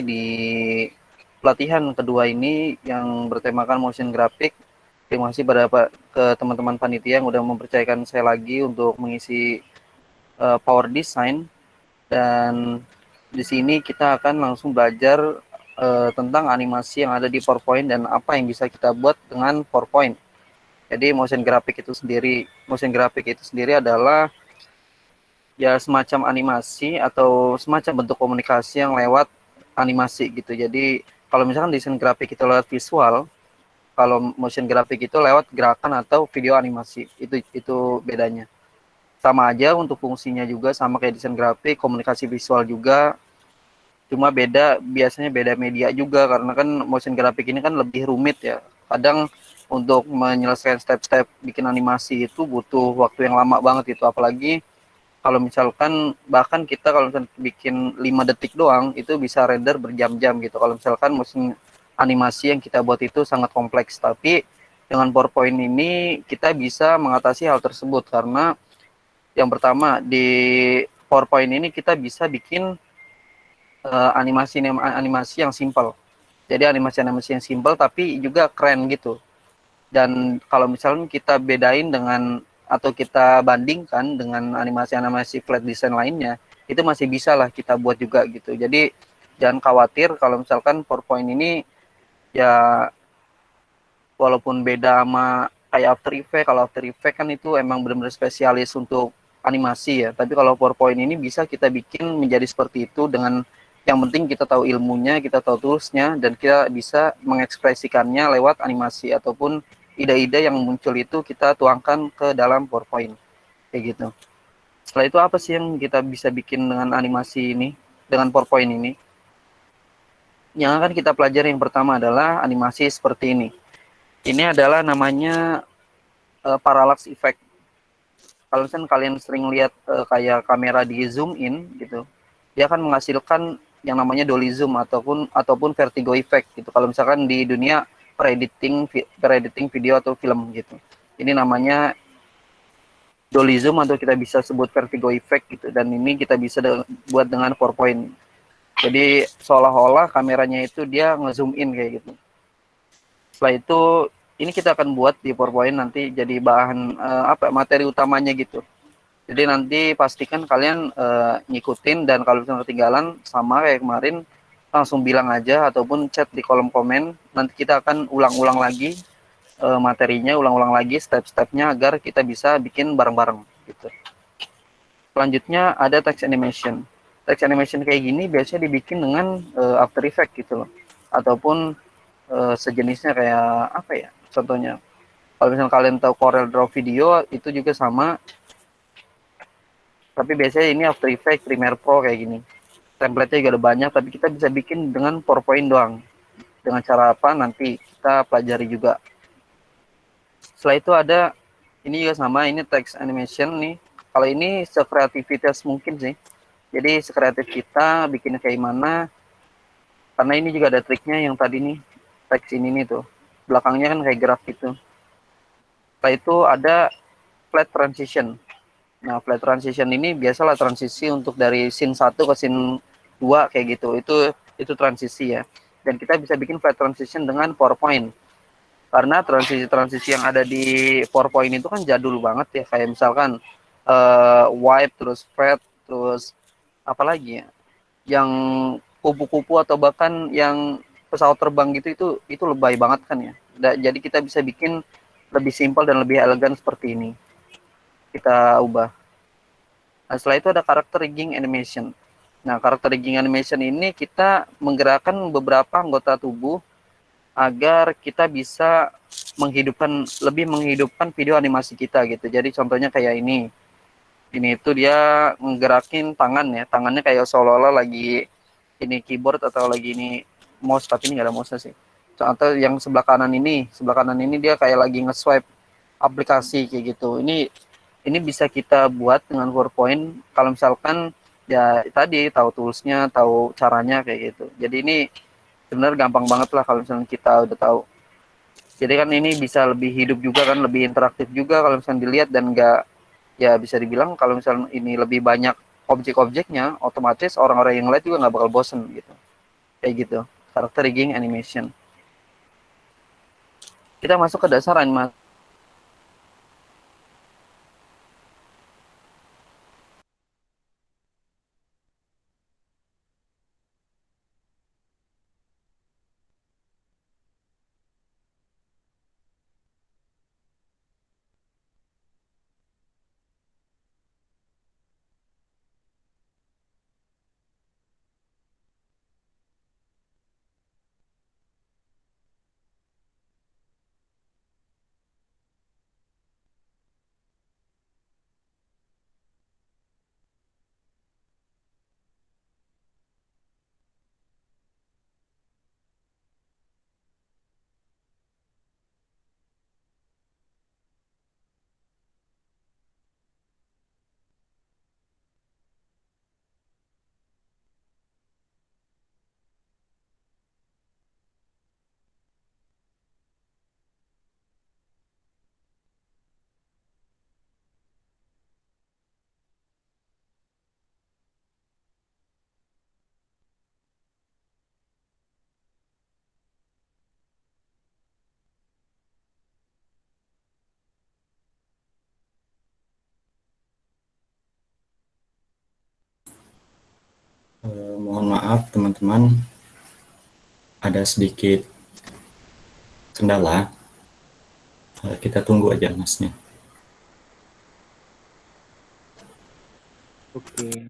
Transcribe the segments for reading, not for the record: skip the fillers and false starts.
di pelatihan kedua ini yang bertemakan motion graphic. Terima kasih ke teman-teman panitia yang udah mempercayakan saya lagi untuk mengisi power design, dan di sini kita akan langsung belajar tentang animasi yang ada di PowerPoint dan apa yang bisa kita buat dengan PowerPoint. Jadi motion graphic itu sendiri adalah ya semacam animasi atau semacam bentuk komunikasi yang lewat animasi gitu. Jadi kalau misalkan desain grafik itu lewat visual, kalau motion graphic itu lewat gerakan atau video animasi. Itu bedanya. Sama aja untuk fungsinya juga sama kayak desain grafik, komunikasi visual juga. Cuma biasanya beda media juga karena kan motion graphic ini kan lebih rumit ya. Kadang untuk menyelesaikan step-step bikin animasi itu butuh waktu yang lama banget itu, apalagi kalau misalkan bahkan kita kalau misalkan bikin 5 detik doang itu bisa render berjam-jam gitu. Kalau misalkan mesin animasi yang kita buat itu sangat kompleks, tapi dengan PowerPoint ini kita bisa mengatasi hal tersebut karena yang pertama di PowerPoint ini kita bisa bikin animasi yang simpel. Jadi animasi-animasi yang simpel tapi juga keren gitu. Dan kalau misalnya kita bedain dengan atau kita bandingkan dengan animasi-animasi flat design lainnya, itu masih bisa lah kita buat juga gitu. Jadi jangan khawatir kalau misalkan PowerPoint ini ya walaupun beda sama kayak After Effects, kalau After Effects kan itu emang benar-benar spesialis untuk animasi ya. Tapi kalau PowerPoint ini bisa kita bikin menjadi seperti itu dengan yang penting kita tahu ilmunya, kita tahu toolsnya, dan kita bisa mengekspresikannya lewat animasi ataupun ide-ide yang muncul itu kita tuangkan ke dalam PowerPoint kayak gitu. Setelah itu apa sih yang kita bisa bikin dengan animasi ini, dengan PowerPoint ini? Yang akan kita pelajari yang pertama adalah animasi seperti ini. Ini adalah namanya parallax effect. Kalau misalnya kalian sering lihat kayak kamera di zoom in gitu, dia akan menghasilkan yang namanya dolly zoom ataupun vertigo effect gitu. Kalau misalkan di dunia per-editing video atau film gitu. Ini namanya dolly zoom atau kita bisa sebut vertigo effect gitu, dan ini kita bisa buat dengan PowerPoint. Jadi seolah-olah kameranya itu dia nge-zoom in kayak gitu. Setelah itu ini kita akan buat di PowerPoint nanti jadi bahan materi utamanya gitu. Jadi nanti pastikan kalian ngikutin, dan kalau misalnya ketinggalan sama kayak kemarin langsung bilang aja ataupun chat di kolom komen. Nanti kita akan ulang-ulang lagi materinya, ulang-ulang lagi step-stepnya agar kita bisa bikin bareng-bareng gitu. Selanjutnya ada text animation. Text animation kayak gini biasanya dibikin dengan After Effects gitu loh. Ataupun sejenisnya kayak apa ya? Contohnya kalau misalnya kalian tahu Corel Draw Video itu juga sama, tapi biasanya ini After Effects, Premiere Pro kayak gini. Template-nya juga ada banyak, tapi kita bisa bikin dengan PowerPoint doang. Dengan cara apa nanti kita pelajari juga. Setelah itu ada ini juga sama, ini text animation nih. Kalau ini sekreativitas mungkin sih. Jadi sekreatif kita bikinnya kayak mana, karena ini juga ada triknya yang tadi nih, teks ini nih tuh. Belakangnya kan kayak graf gitu. Setelah itu ada flat transition. Nah, flat transition ini biasalah transisi untuk dari scene 1 ke scene 2 kayak gitu. Itu transisi ya. Dan kita bisa bikin flat transition dengan PowerPoint. Karena transisi-transisi yang ada di PowerPoint itu kan jadul banget ya. Kayak misalkan wipe, terus flat, terus apa lagi ya? Yang kupu-kupu atau bahkan yang pesawat terbang gitu, itu lebay banget kan ya. Jadi kita bisa bikin lebih simpel dan lebih elegan seperti ini. Kita ubah. Nah, setelah itu ada karakter rigging animation. Nah, karakter rigging animation ini kita menggerakkan beberapa anggota tubuh agar kita bisa lebih menghidupkan video animasi kita gitu. Jadi contohnya kayak ini. Ini itu dia menggerakin tangan ya. Tangannya kayak seolah-olah lagi ini keyboard atau lagi ini mouse, tapi ini nggak ada mouse sih. Atau yang sebelah kanan ini dia kayak lagi nge-swipe aplikasi kayak gitu. Ini bisa kita buat dengan PowerPoint kalau misalkan ya tadi tahu toolsnya, tahu caranya kayak gitu. Jadi ini sebenarnya gampang banget lah kalau misalnya kita udah tahu. Jadi kan ini bisa lebih hidup juga kan, lebih interaktif juga kalau misalnya dilihat, dan nggak, ya bisa dibilang kalau misalnya ini lebih banyak objek-objeknya, otomatis orang-orang yang lihat juga nggak bakal bosen gitu. kayak gitu. Karakter rigging animation. Kita masuk ke dasar animasi. Mohon maaf teman-teman, ada sedikit kendala. Kita tunggu aja masnya. Oke.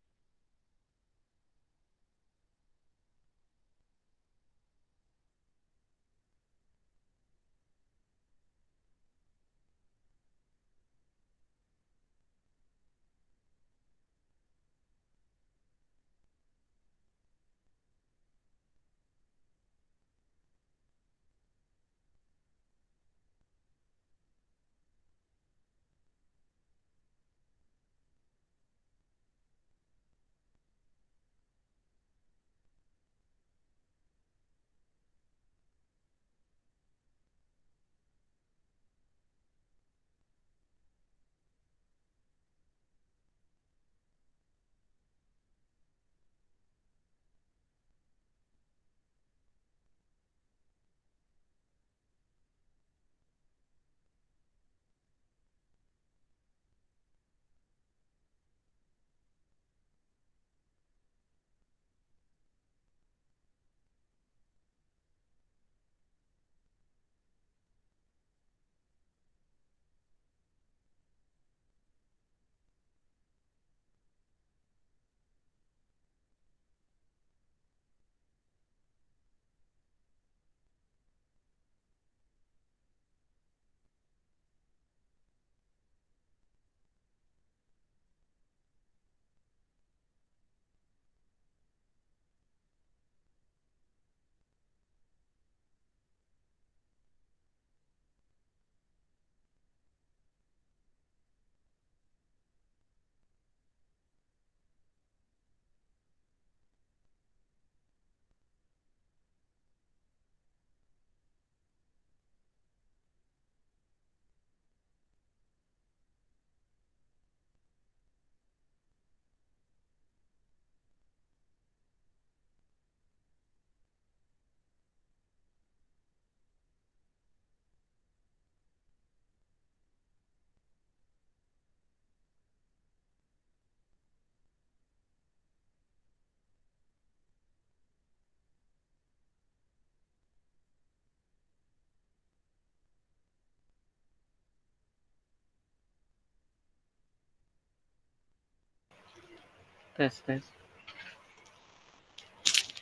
Tes, tes.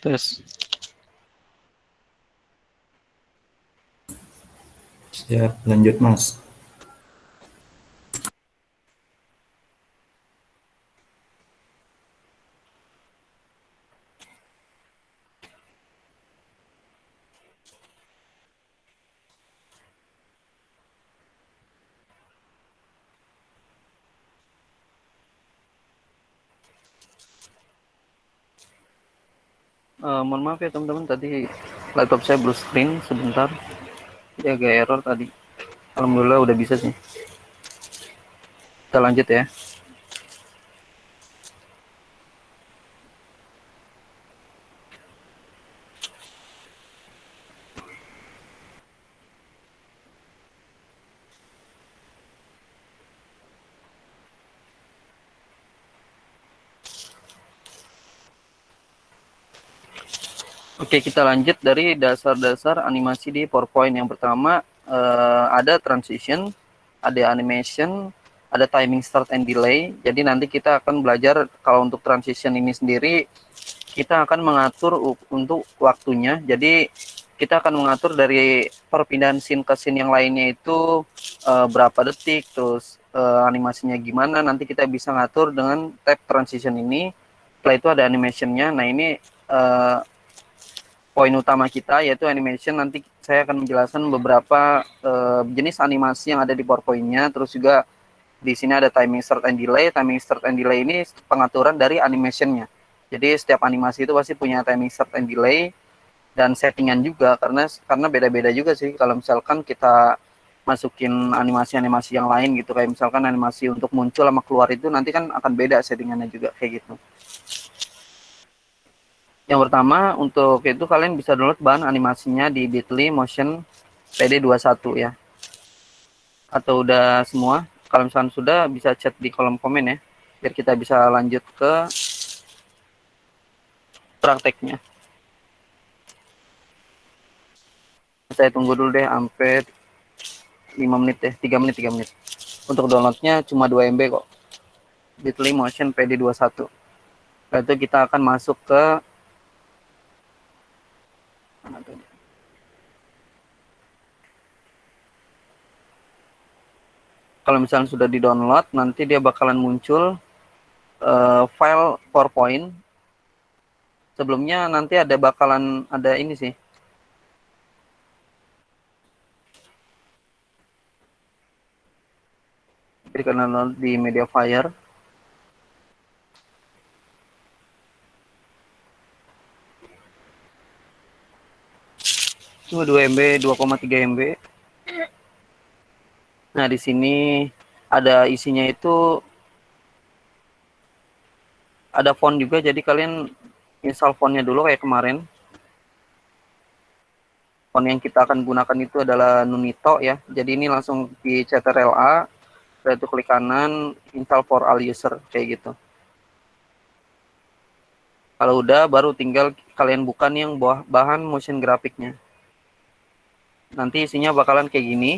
Tes. Siap, lanjut mas. Mohon maaf ya teman-teman, tadi laptop saya blue screen sebentar. Dia agak error tadi. Alhamdulillah udah bisa sih. Kita lanjut ya. Oke, kita lanjut dari dasar-dasar animasi di PowerPoint. Yang pertama, ada transition, ada animation, ada timing start and delay. Jadi nanti kita akan belajar kalau untuk transition ini sendiri, kita akan mengatur untuk waktunya. Jadi kita akan mengatur dari perpindahan scene ke scene yang lainnya itu berapa detik, terus animasinya gimana. Nanti kita bisa ngatur dengan tab transition ini. Setelah itu ada animationnya. Nah ini poin utama kita yaitu animation. Nanti saya akan menjelaskan beberapa jenis animasi yang ada di PowerPoint-nya. Terus juga di sini ada timing start and delay. Timing start and delay ini pengaturan dari animation-nya. Jadi setiap animasi itu pasti punya timing start and delay dan settingan juga karena beda-beda juga sih kalau misalkan kita masukin animasi-animasi yang lain gitu, kayak misalkan animasi untuk muncul sama keluar itu nanti kan akan beda settingannya juga kayak gitu. Yang pertama, untuk itu kalian bisa download bahan animasinya di Bitly Motion PD21 ya. Atau udah semua? Kalau misalkan sudah, bisa chat di kolom komen ya, biar kita bisa lanjut ke prakteknya. Saya tunggu dulu deh sampai 5 menit deh, 3 menit, 3 menit. Untuk downloadnya cuma 2 MB kok. Bitly Motion PD21. Setelah itu kita akan masuk ke kalau misalnya sudah di-download, nanti dia bakalan muncul file PowerPoint. Sebelumnya nanti bakalan ada ini sih. Jadi karena di Mediafire. Cuma 2 MB, 2,3 MB. Nah, di sini ada isinya itu ada font juga, jadi kalian install fontnya dulu kayak kemarin. Font yang kita akan gunakan itu adalah Nunito ya. Jadi ini langsung di Ctrl+A, setelah itu klik kanan, install for all user kayak gitu. Kalau udah, baru tinggal kalian buka nih yang bahan motion grafiknya. Nanti isinya bakalan kayak gini.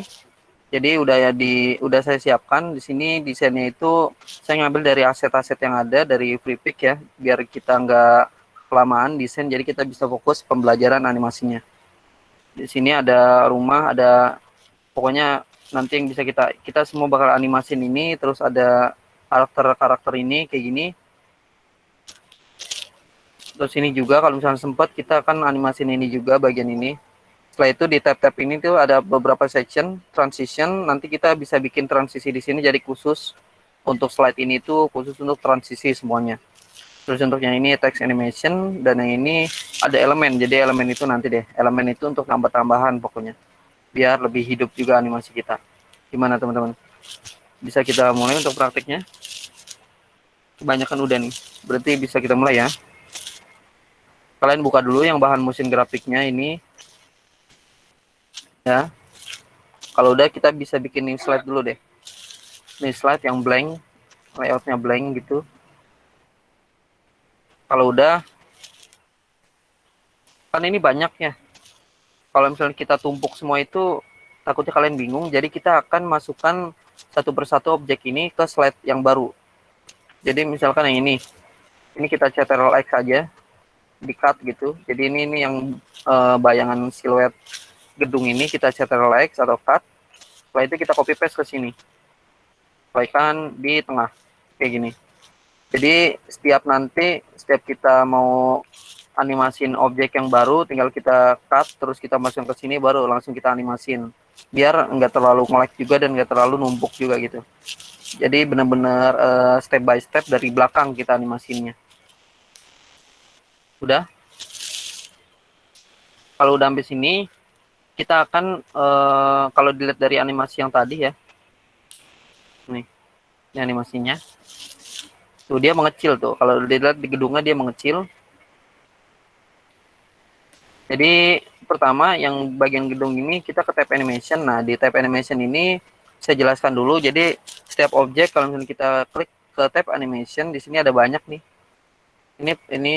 Jadi udah saya siapkan di sini desainnya itu saya ngambil dari aset-aset yang ada dari FreePic ya, biar kita nggak kelamaan desain, jadi kita bisa fokus pembelajaran animasinya. Di sini ada rumah, ada pokoknya nanti yang bisa kita semua bakal animasin ini, terus ada karakter-karakter ini kayak gini. Terus ini juga kalau misalnya sempat kita akan animasin ini juga bagian ini. Setelah itu di tab-tab ini tuh ada beberapa section transition. Nanti kita bisa bikin transisi di sini jadi khusus untuk slide ini tuh khusus untuk transisi semuanya. Terus untuk yang ini text animation dan yang ini ada elemen. Jadi elemen itu nanti deh. Elemen itu untuk tambah-tambahan pokoknya. Biar lebih hidup juga animasi kita. Gimana teman-teman? Bisa kita mulai untuk praktiknya? Kebanyakan udah nih. Berarti bisa kita mulai ya. Kalian buka dulu yang bahan motion grafiknya ini. Ya, kalau udah kita bisa bikin new slide dulu deh. New slide yang blank, layoutnya blank gitu. Kalau udah, kan ini banyak ya. Kalau misalnya kita tumpuk semua itu, takutnya kalian bingung. Jadi kita akan masukkan satu persatu objek ini ke slide yang baru. Jadi misalkan yang ini kita Ctrl X aja, di cut gitu. Jadi ini yang bayangan siluet gedung ini kita Ctrl X atau cut. Setelah itu kita copy paste ke sini. Sesuaikan di tengah kayak gini. Jadi setiap kita mau animasin objek yang baru, tinggal kita cut terus kita masukin ke sini, baru langsung kita animasin biar nggak terlalu nge-lag juga dan nggak terlalu numpuk juga gitu. Jadi benar-benar step by step dari belakang kita animasinya. Udah, kalau udah sampai sini kita akan kalau dilihat dari animasi yang tadi ya, nih ini animasinya tuh, dia mengecil tuh. Kalau dilihat di gedungnya dia mengecil. Jadi pertama yang bagian gedung ini kita ke tab animation. Nah di tab animation ini saya jelaskan dulu. Jadi setiap objek kalau misalnya kita klik ke tab animation, di sini ada banyak nih. Ini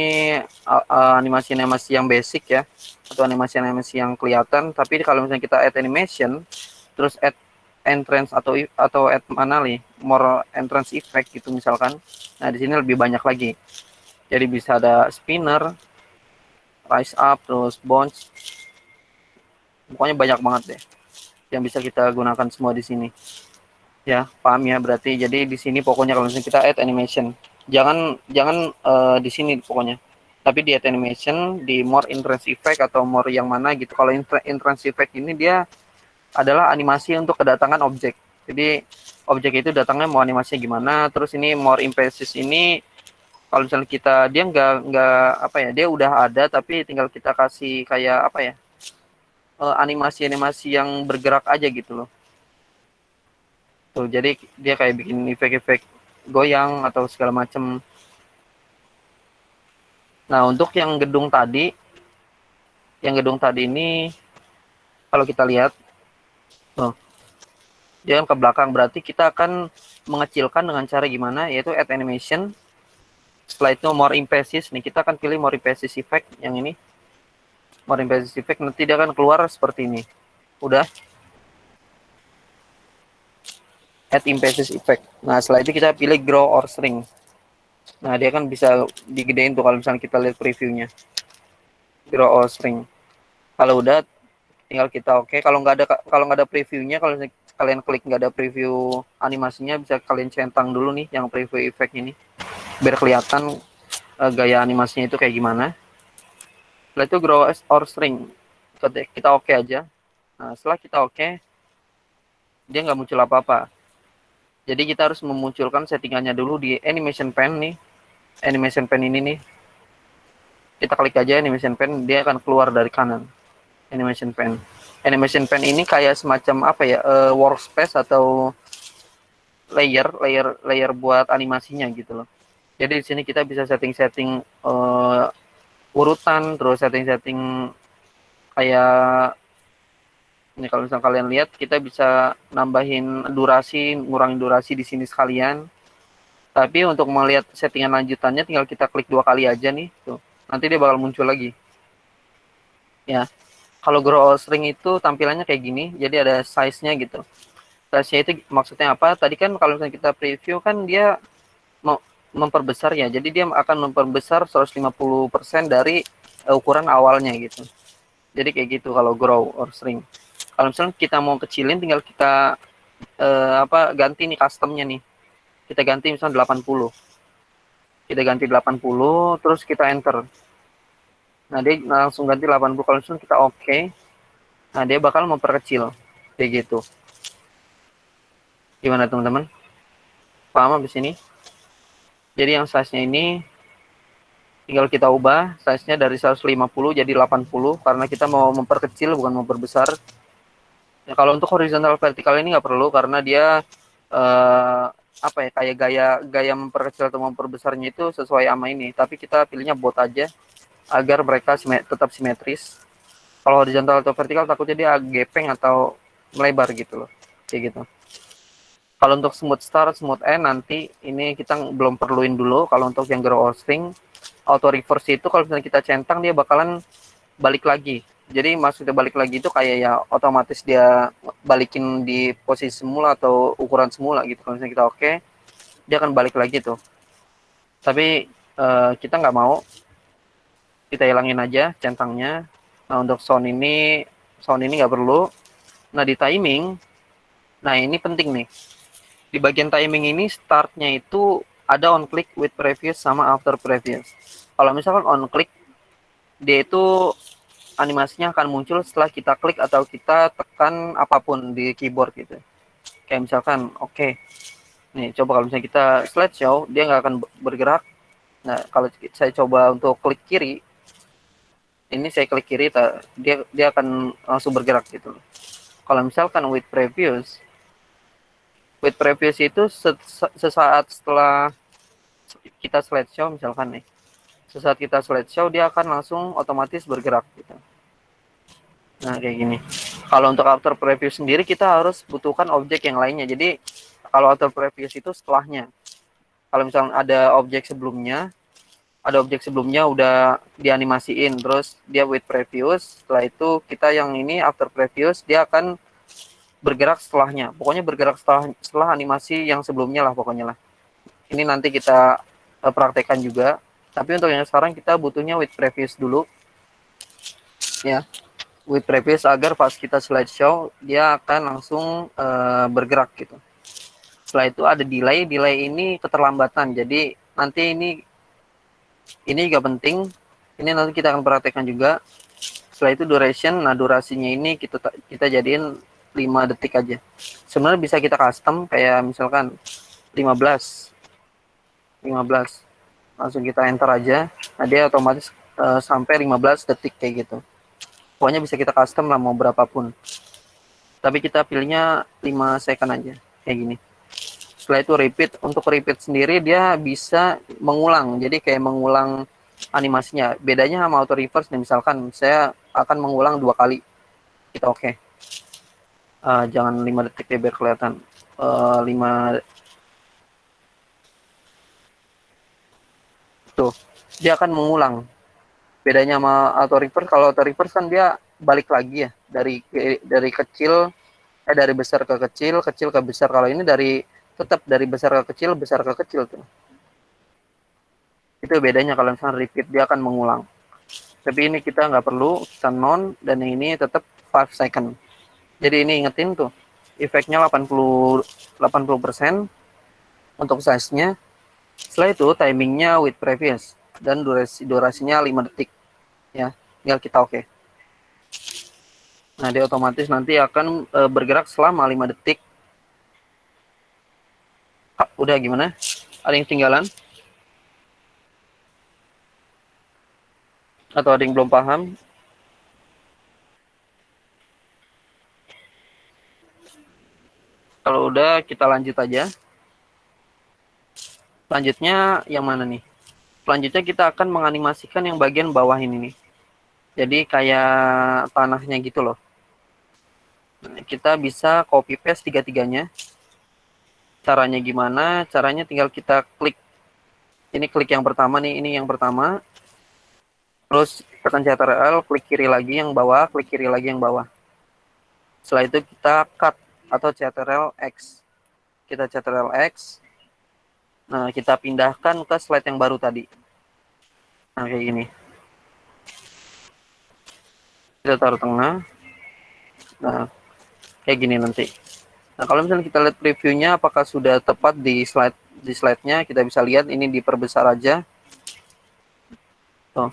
animasi-animasi yang basic ya, atau animasi-animasi yang kelihatan. Tapi kalau misalnya kita add animation, terus add entrance atau add mana nih, more entrance effect gitu misalkan. Nah di sini lebih banyak lagi. Jadi bisa ada spinner, rise up, terus bounce. Pokoknya banyak banget deh yang bisa kita gunakan semua di sini. Ya, paham ya berarti. Jadi di sini pokoknya kalau misalnya kita add animation, jangan jangan di sini pokoknya. Tapi di add animation, di more entrance effect atau more yang mana gitu. Kalau entrance effect ini dia adalah animasi untuk kedatangan objek. Jadi objek itu datangnya mau animasinya gimana. Terus ini more impresses ini kalau misalnya kita dia nggak apa ya, dia udah ada tapi tinggal kita kasih kayak apa ya, animasi-animasi yang bergerak aja gitu loh. Tuh, jadi dia kayak bikin efek-efek goyang atau segala macam. Nah, untuk yang gedung tadi ini kalau kita lihat, oh, dia kan ke belakang berarti kita akan mengecilkan dengan cara gimana? Yaitu add animation. Setelah itu more impresses nih, kita akan pilih more impresses effect yang ini. More impresses effect nanti dia akan keluar seperti ini. Udah add impresses effect. Nah, setelah itu kita pilih grow or shrink. Nah, dia kan bisa digedein tuh kalau misalnya kita lihat previewnya. Grow or shrink. Kalau udah tinggal kita oke. Kalau nggak ada previewnya, kalau kalian klik nggak ada preview animasinya, bisa kalian centang dulu nih yang preview effect ini biar kelihatan gaya animasinya itu kayak gimana. Setelah itu grow or shrink, kita oke aja. Nah, setelah kita oke, dia nggak muncul apa-apa. Jadi kita harus memunculkan settingannya dulu di animation pen nih. Animation pen ini nih, kita klik aja animation pen, dia akan keluar dari kanan. Animation pen. Animation pen ini kayak semacam apa ya, workspace atau layer buat animasinya gitu loh. Jadi di sini kita bisa setting-setting urutan, terus setting-setting kayak ini kalau misalnya kalian lihat, kita bisa nambahin durasi, ngurangin durasi di sini sekalian. Tapi untuk melihat settingan lanjutannya tinggal kita klik 2 kali aja nih, tuh. Nanti dia bakal muncul lagi. Ya. Kalau grow string itu tampilannya kayak gini, jadi ada size-nya gitu. Size-nya itu maksudnya apa? Tadi kan kalau misalnya kita preview kan dia mau memperbesar ya. Jadi dia akan memperbesar 150% dari ukuran awalnya gitu. Jadi kayak gitu kalau grow or shrink. Kalau misalnya kita mau kecilin tinggal kita ganti nih customnya nih. Kita ganti misalnya 80. Kita ganti 80 terus kita enter. Nah, dia langsung ganti 80. Kalau misalnya kita oke, nah dia bakal memperkecil kayak gitu. Gimana teman-teman? Paham habis ini? Jadi yang size-nya ini tinggal kita ubah size-nya dari 150 jadi 80 karena kita mau memperkecil bukan memperbesar. Ya, kalau untuk horizontal vertikal ini nggak perlu karena dia apa ya, kayak gaya memperkecil atau memperbesarnya itu sesuai sama ini. Tapi kita pilihnya bot aja agar mereka tetap simetris. Kalau horizontal atau vertikal takutnya dia gepeng atau melebar gitu loh, kayak gitu. Kalau untuk smooth start, smooth end nanti ini kita belum perluin dulu. Kalau untuk yang grow or shrink, auto reverse itu kalau misalnya kita centang dia bakalan balik lagi. Jadi maksudnya balik lagi itu kayak ya otomatis dia balikin di posisi semula atau ukuran semula gitu. Kalau misalnya kita oke, dia akan balik lagi tuh. Tapi kita nggak mau, kita hilangin aja centangnya. Nah untuk sound ini nggak perlu. Nah di timing, nah ini penting nih. Di bagian timing ini startnya itu ada on click with previous sama after previous. Kalau misalkan on click, dia itu animasinya akan muncul setelah kita klik atau kita tekan apapun di keyboard gitu. Kayak misalkan, oke. Nih, coba kalau misalnya kita slideshow, dia nggak akan bergerak. Nah, kalau saya coba untuk klik kiri, ini saya klik kiri, dia akan langsung bergerak gitu. Kalau misalkan with previous itu sesaat setelah kita slideshow misalkan nih, sesaat kita slideshow dia akan langsung otomatis bergerak gitu. Nah kayak gini. Kalau untuk after previous sendiri kita harus butuhkan objek yang lainnya. Jadi kalau after previous itu setelahnya. Kalau misalnya ada objek sebelumnya, ada objek sebelumnya udah dianimasiin, terus dia with previous, setelah itu kita yang ini after previous dia akan bergerak setelahnya, pokoknya bergerak setelah animasi yang sebelumnya lah pokoknya lah. Ini nanti kita praktekkan juga, tapi untuk yang sekarang kita butuhnya with previous dulu ya, with previous agar pas kita slideshow dia akan langsung bergerak gitu. Setelah itu ada delay ini keterlambatan, jadi nanti ini juga penting, ini nanti kita akan praktekkan juga. Setelah itu duration, nah durasinya ini kita jadiin 5 detik aja. Sebenarnya bisa kita custom kayak misalkan 15 langsung kita enter aja, nah dia otomatis sampai 15 detik kayak gitu. Pokoknya bisa kita custom lah mau berapapun, tapi kita pilihnya 5 second aja kayak gini. Setelah itu repeat, untuk repeat sendiri dia bisa mengulang, jadi kayak mengulang animasinya. Bedanya sama auto reverse nih, misalkan saya akan mengulang 2 kali, kita oke. Jangan 5 detik ya biar kelihatan. 5 tuh, dia akan mengulang. Bedanya sama auto reverse, kalau auto reverse kan dia balik lagi ya, dari kecil dari besar ke kecil, kecil ke besar. Kalau ini tetap dari besar ke kecil, besar ke kecil tuh. Itu bedanya, kalau misalnya repeat dia akan mengulang. Tapi ini kita nggak perlu, kita non, dan yang ini tetap 5 second. Jadi ini ingetin tuh, efeknya 80% untuk size-nya. Setelah itu timingnya with previous, dan durasinya 5 detik. Ya, tinggal kita oke. Nah, dia otomatis nanti akan bergerak selama 5 detik. Udah gimana? Ada yang ketinggalan? Atau ada yang belum paham? Kalau udah, kita lanjut aja. Selanjutnya yang mana nih? Selanjutnya kita akan menganimasikan yang bagian bawah ini nih. Jadi kayak tanahnya gitu loh. Nah, kita bisa copy paste tiga-tiganya. Caranya gimana? Caranya tinggal kita klik. Ini klik yang pertama nih, ini yang pertama. Terus tekan Ctrl, klik kiri lagi yang bawah, klik kiri lagi yang bawah. Setelah itu kita cut atau Ctrl X. Kita Ctrl X. Nah, kita pindahkan ke slide yang baru tadi. Nah, kayak gini. Kita taruh tengah. Nah, kayak gini nanti. Nah, kalau misalnya kita lihat previewnya apakah sudah tepat di slide-nya, kita bisa lihat ini diperbesar aja. Tuh.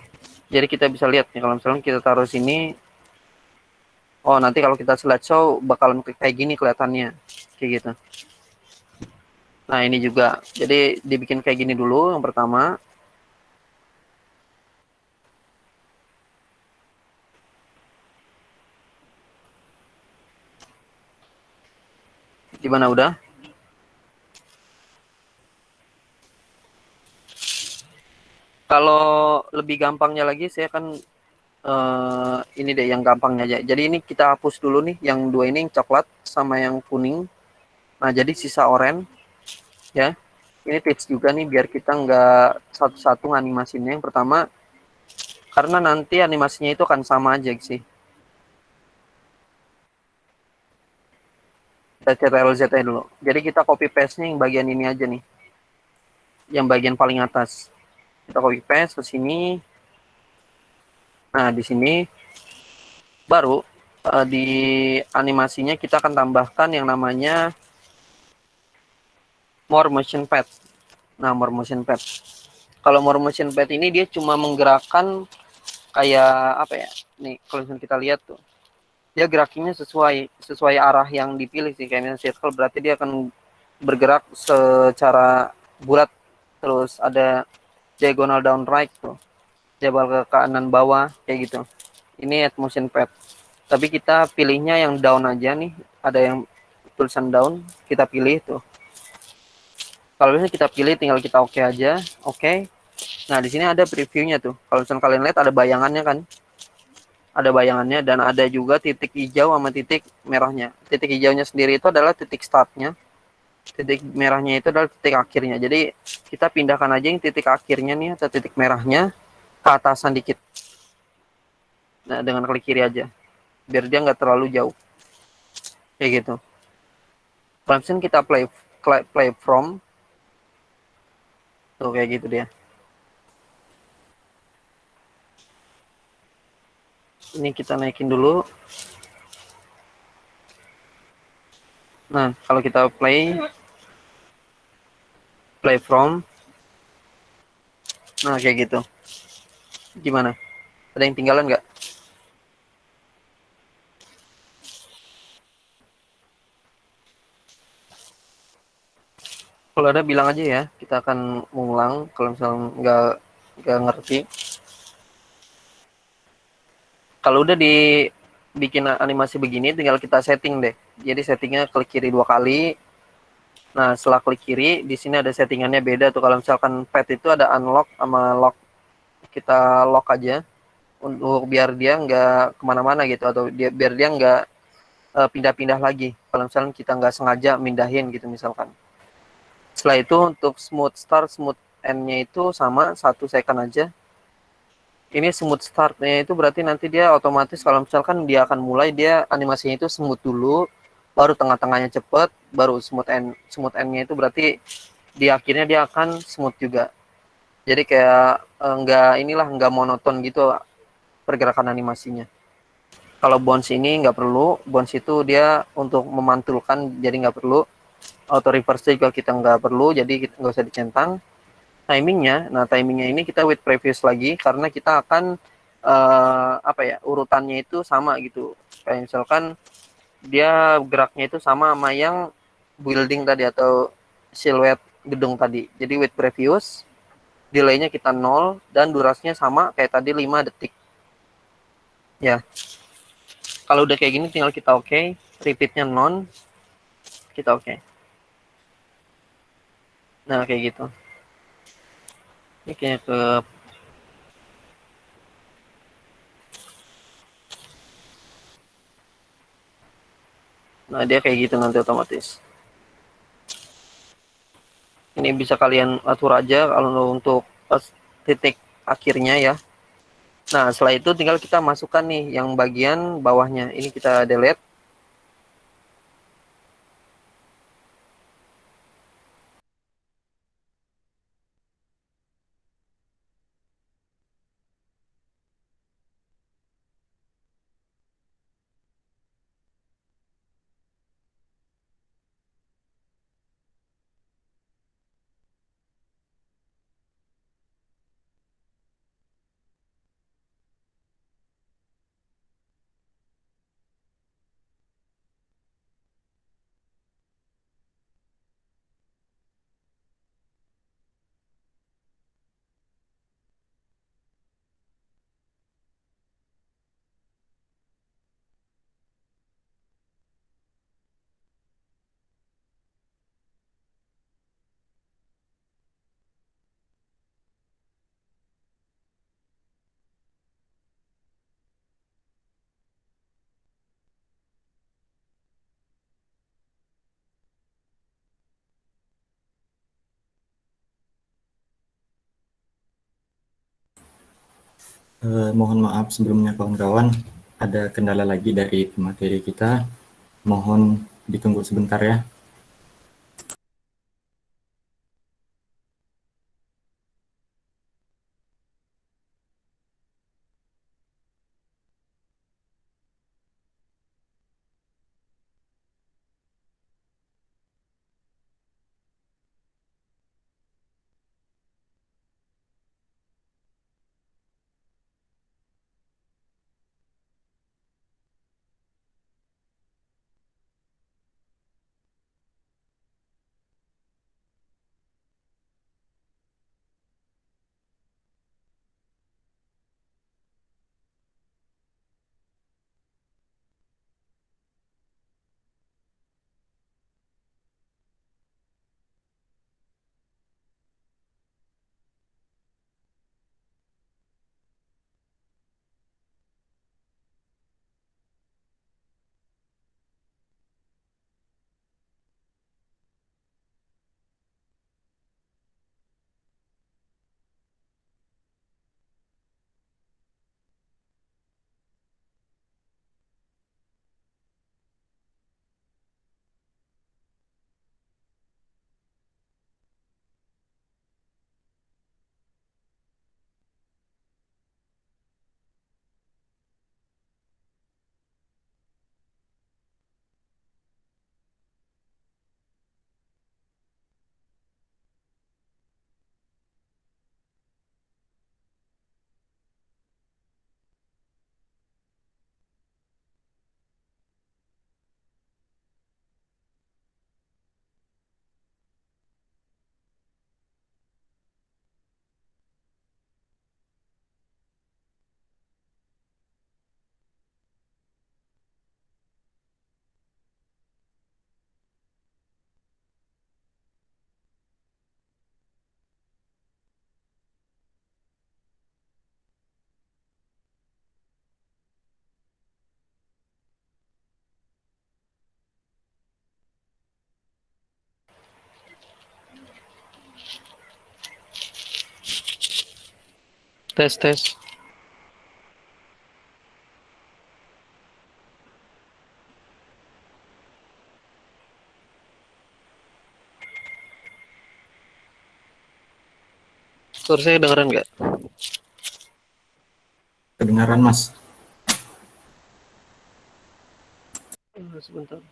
Jadi kita bisa lihat nih, kalau misalnya kita taruh sini, oh nanti kalau kita slideshow bakalan kayak gini kelihatannya, kayak gitu. Nah, ini juga. Jadi dibikin kayak gini dulu yang pertama. Gimana udah? Kalau lebih gampangnya lagi, saya akan ini deh yang gampangnya aja. Jadi ini kita hapus dulu nih, yang dua ini yang coklat sama yang kuning. Nah, jadi sisa oranye ya. Ini tips juga nih biar kita nggak satu-satu animasinya. Yang pertama, karena nanti animasinya itu akan sama aja sih. Kita Ctrl Z aja dulu. Jadi kita copy paste-nya yang bagian ini aja nih. Yang bagian paling atas. Kita copy paste ke sini. Nah, di sini baru di animasinya kita akan tambahkan yang namanya more motion pad. Nah, more motion pad. Kalau more motion pad ini dia cuma menggerakkan kayak apa ya? Nih, kalau kita lihat tuh. Dia gerakinya sesuai arah yang dipilih sih. Kayak misalnya circle berarti dia akan bergerak secara bulat, terus ada diagonal down right tuh, jabal ke kanan bawah kayak gitu. Ini add motion pad, tapi kita pilihnya yang down aja nih, ada yang tulisan down, kita pilih tuh. Kalau misalnya kita pilih tinggal kita oke aja, oke. Nah, di sini ada previewnya tuh, kalau misalnya kalian lihat ada bayangannya kan, ada bayangannya, dan ada juga titik hijau sama titik merahnya. Titik hijaunya sendiri itu adalah titik startnya, Titik merahnya itu adalah titik akhirnya. Jadi kita pindahkan aja yang titik akhirnya nih atau titik merahnya ke atasan dikit. Nah, dengan klik kiri aja. Biar dia nggak terlalu jauh. Kayak gitu. Langsung kita play from. Tuh kayak gitu dia. Ini kita naikin dulu. Nah, kalau kita play from. Nah, kayak gitu. Gimana? Ada yang tinggalan nggak? Kalau ada bilang aja ya. Kita akan mengulang kalau misalnya nggak ngerti. Kalau udah dibikin animasi begini, tinggal kita setting deh. Jadi settingnya klik kiri 2 kali. Nah, setelah klik kiri, di sini ada settingannya beda tuh. Kalau misalkan pet itu ada unlock sama lock. Kita lock aja untuk biar dia nggak kemana-mana gitu, atau biar dia nggak pindah-pindah lagi. Kalau misalkan kita nggak sengaja mindahin gitu misalkan. Setelah itu untuk smooth start, smooth end-nya itu sama 1 second aja. Ini smooth start-nya itu berarti nanti dia otomatis kalau misalkan dia akan mulai, dia animasinya itu smooth dulu, baru tengah-tengahnya cepet, baru smooth end-nya itu berarti di akhirnya dia akan smooth juga. Jadi kayak nggak monoton gitu pergerakan animasinya. Kalau bounce ini nggak perlu, bounce itu dia untuk memantulkan, jadi nggak perlu. Auto reverse juga kita nggak perlu, jadi kita nggak usah dicentang. Timingnya ini kita with previous lagi karena kita akan apa ya, urutannya itu sama gitu. Kayak misalkan dia geraknya itu sama sama yang building tadi atau siluet gedung tadi. Jadi with previous, delay-nya kita 0 dan durasinya sama kayak tadi 5 detik. Ya, kalau udah kayak gini tinggal kita oke, repeatnya non, kita oke. Nah, kayak gitu. Ini kayak ke Nah, dia kayak gitu nanti otomatis. Ini bisa kalian atur aja kalau untuk titik akhirnya ya. Nah, setelah itu tinggal kita masukkan nih yang bagian bawahnya. Ini kita delete. Mohon maaf sebelumnya kawan-kawan, ada kendala lagi dari materi kita. Mohon ditunggu sebentar ya. Tes tes. Suara saya dengeran nggak? Kedengaran Mas. Sebentar.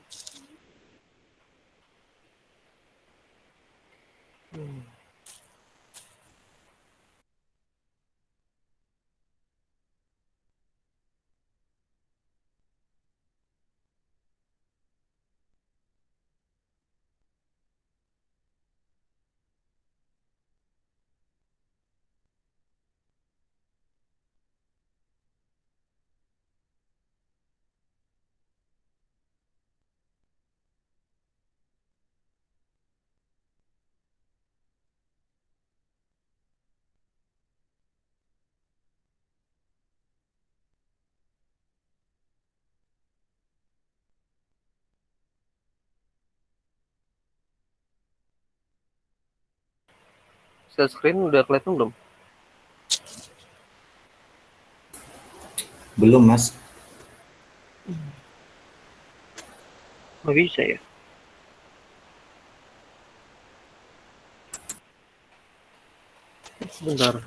Share screen udah kelihatan belum? Belum Mas. Nggak bisa ya? Sebentar.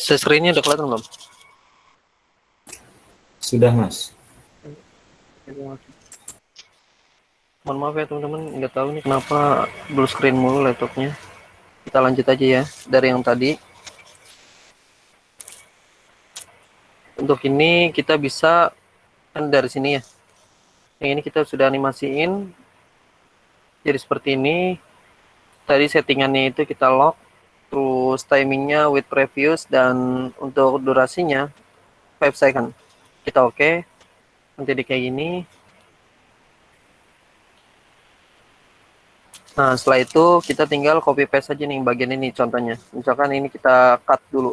Share screen-nya udah kelihatan belum? Sudah Mas. Mohon maaf ya teman-teman, nggak tahu nih kenapa blue screen mulu laptopnya. Kita lanjut aja ya dari yang tadi. Untuk ini kita bisa kan dari sini ya. Yang ini kita sudah animasiin. Jadi seperti ini. Tadi settingannya itu kita lock. Terus timingnya with previous dan untuk durasinya 5 second. Kita oke. Nanti di kayak gini. Nah setelah itu kita tinggal copy paste aja nih bagian ini contohnya. Misalkan ini kita cut dulu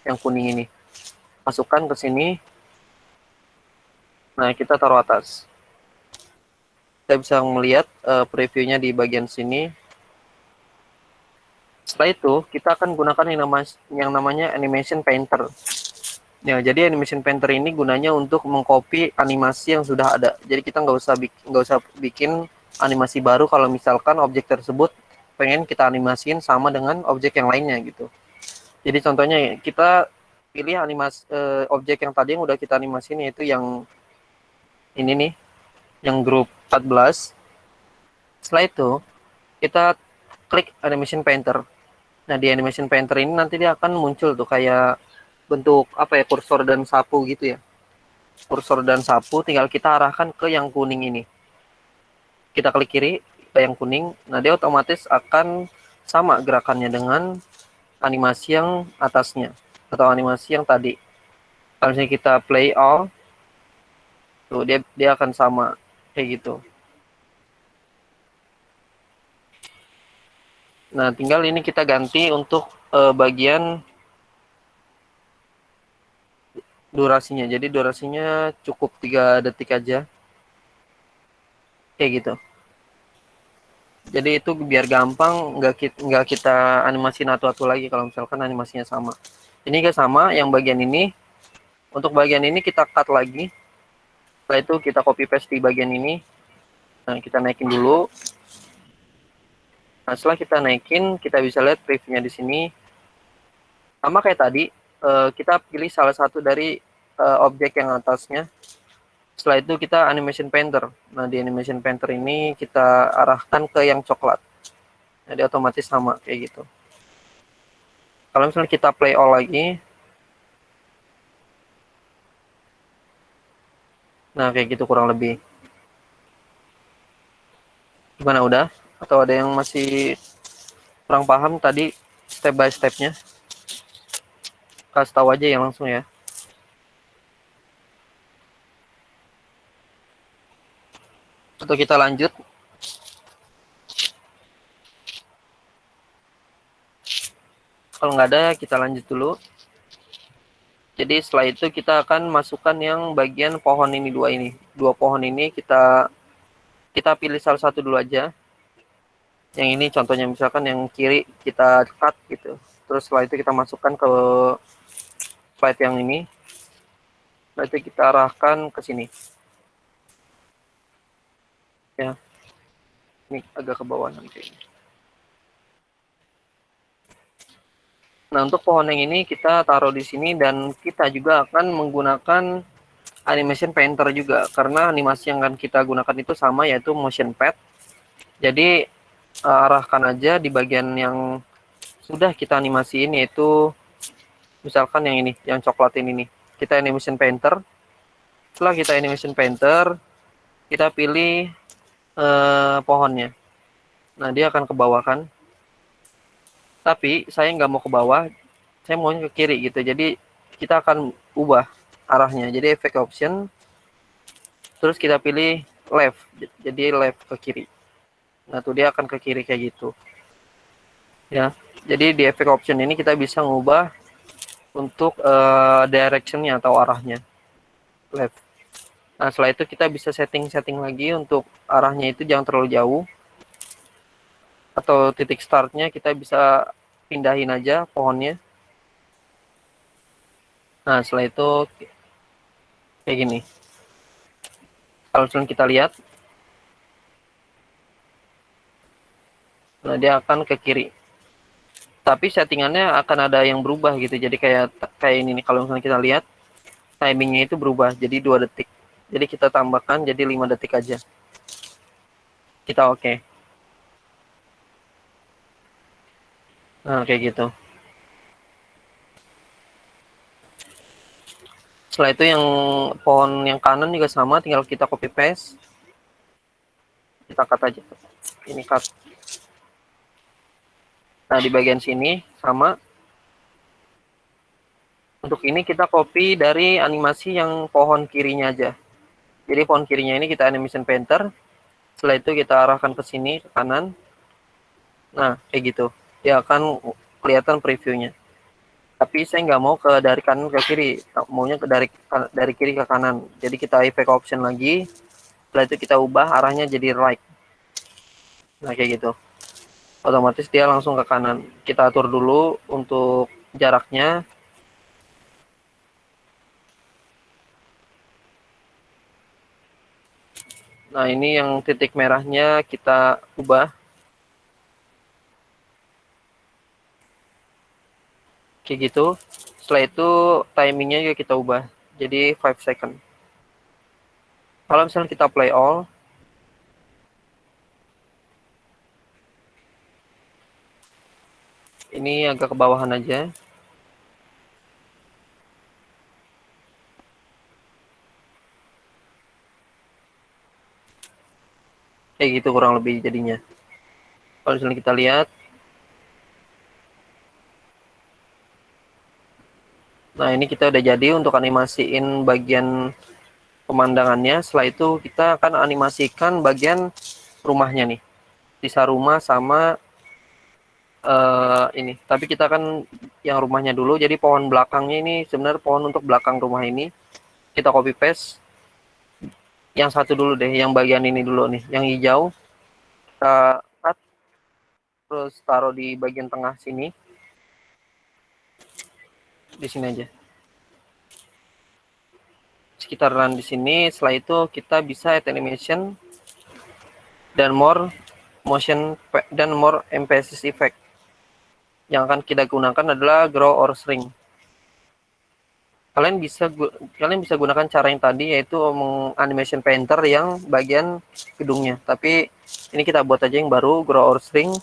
yang kuning ini. Masukkan ke sini. Nah kita taruh atas. Kita bisa melihat previewnya di bagian sini. Setelah itu kita akan gunakan yang namanya animation painter. Ya, jadi animation painter ini gunanya untuk mengcopy animasi yang sudah ada. Jadi kita nggak usah bikin animasi baru kalau misalkan objek tersebut pengen kita animasiin sama dengan objek yang lainnya gitu. Jadi contohnya kita pilih objek yang tadi yang udah kita animasiin, yaitu yang ini nih, yang grup 14. Setelah itu kita klik animation painter. Nah di animation painter ini nanti dia akan muncul tuh kayak bentuk apa ya, kursor dan sapu gitu ya. Kursor dan sapu tinggal kita arahkan ke yang kuning ini. Kita klik kiri ke yang kuning. Nah dia otomatis akan sama gerakannya dengan animasi yang atasnya atau animasi yang tadi. Kalau misalnya kita play all, tuh dia akan sama kayak gitu. Nah, tinggal ini kita ganti untuk bagian durasinya. Jadi durasinya cukup 3 detik aja. Kayak gitu. Jadi itu biar gampang, nggak kita animasiin atu-atu lagi kalau misalkan animasinya sama. Ini nggak sama, yang bagian ini. Untuk bagian ini kita cut lagi. Setelah itu kita copy paste di bagian ini. Nah, kita naikin dulu. Nah, setelah kita naikin, kita bisa lihat previewnya di sini. Sama kayak tadi, kita pilih salah satu dari objek yang atasnya. Setelah itu kita animation painter. Nah, di animation painter ini kita arahkan ke yang coklat. Jadi otomatis sama kayak gitu. Kalau misalnya kita play all lagi, nah kayak gitu kurang lebih. Gimana, udah? Atau ada yang masih kurang paham tadi step by stepnya? Kasih tahu aja ya langsung ya. Atau kita lanjut. Kalau nggak ada, kita lanjut dulu. Jadi setelah itu kita akan masukkan yang bagian pohon ini, dua pohon ini kita pilih salah satu dulu aja. Yang ini contohnya misalkan yang kiri kita cut gitu. Terus setelah itu kita masukkan ke slide yang ini. Setelah itu kita arahkan ke sini. Ya, ini agak ke bawah nanti. Nah, untuk pohon yang ini kita taruh di sini dan kita juga akan menggunakan animation painter juga karena animasi yang akan kita gunakan itu sama, yaitu motion pad. Jadi arahkan aja di bagian yang sudah kita animasiin, yaitu misalkan yang ini, yang coklat ini nih. Kita animation painter. Setelah kita animation painter, kita pilih pohonnya. Nah, dia akan ke bawah kan. Tapi saya nggak mau ke bawah, saya maunya ke kiri gitu. Jadi kita akan ubah arahnya. Jadi efek option, terus kita pilih left. Jadi left ke kiri. Nah, tuh dia akan ke kiri kayak gitu. Ya, jadi di efek option ini kita bisa ngubah untuk directionnya atau arahnya left. Nah, setelah itu kita bisa setting lagi untuk arahnya itu jangan terlalu jauh. Atau titik startnya kita bisa pindahin aja pohonnya. Nah, setelah itu kayak gini. Kalau misalnya kita lihat, nah dia akan ke kiri. Tapi settingannya akan ada yang berubah gitu. Jadi kayak ini nih, kalau misalnya kita lihat timingnya itu berubah jadi 2 detik. Jadi kita tambahkan jadi 5 detik aja. Kita oke. Nah, kayak gitu. Setelah itu yang pohon yang kanan juga sama, tinggal kita copy paste. Kita cut aja. Ini cut. Nah, di bagian sini sama. Untuk ini kita copy dari animasi yang pohon kirinya aja. Jadi pohon kirinya ini kita animation painter. Setelah itu kita arahkan ke sini, ke kanan. Nah, kayak gitu. Dia akan kelihatan previewnya. Tapi saya nggak mau dari kanan ke kiri. Maunya dari kiri ke kanan. Jadi kita efek option lagi. Setelah itu kita ubah arahnya jadi right. Nah, kayak gitu. Otomatis dia langsung ke kanan. Kita atur dulu untuk jaraknya. Nah, ini yang titik merahnya kita ubah. Kayak gitu. Setelah itu timingnya juga kita ubah. Jadi 5 second. Kalau misalnya kita play all. Ini agak ke bawahan aja. Kayak gitu kurang lebih jadinya. Kalau misalnya kita lihat. Nah, ini kita udah jadi untuk animasiin bagian pemandangannya. Setelah itu kita akan animasikan bagian rumahnya nih. Sisa rumah sama ini. Tapi kita kan yang rumahnya dulu, jadi pohon belakangnya ini sebenarnya pohon untuk belakang rumah ini. Kita copy paste. Yang satu dulu deh, yang bagian ini dulu nih, yang hijau. Kita cut, terus taruh di bagian tengah sini. Di sini aja. Sekitaran di sini. Setelah itu kita bisa add animation dan more motion dan more emphasis effect. Yang akan kita gunakan adalah grow or shrink. Kalian bisa gunakan cara yang tadi, yaitu animation painter yang bagian gedungnya. Tapi ini kita buat aja yang baru, grow or shrink.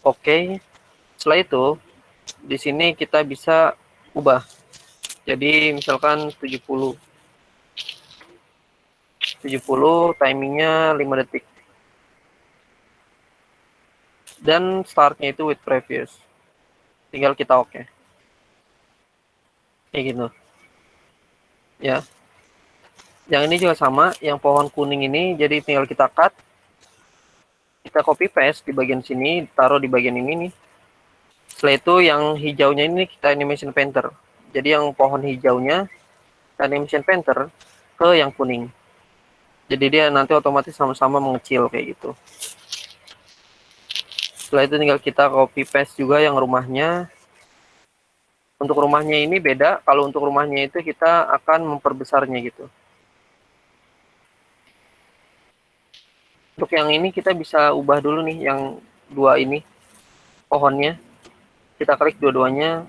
Oke. Setelah itu di sini kita bisa ubah. Jadi misalkan 70 timingnya 5 detik. Dan startnya itu with previous. Tinggal kita oke. Kayak gitu. Ya. Yang ini juga sama, yang pohon kuning ini, jadi tinggal kita cut. Kita copy paste di bagian sini, taruh di bagian ini nih. Setelah itu yang hijaunya ini kita animation painter. Jadi yang pohon hijaunya kita animation painter ke yang kuning. Jadi dia nanti otomatis sama-sama mengecil kayak gitu. Setelah itu tinggal kita copy paste juga yang rumahnya. Untuk rumahnya ini beda, kalau untuk rumahnya itu kita akan memperbesarnya gitu. Untuk yang ini kita bisa ubah dulu nih, yang dua ini, pohonnya. Kita klik dua-duanya.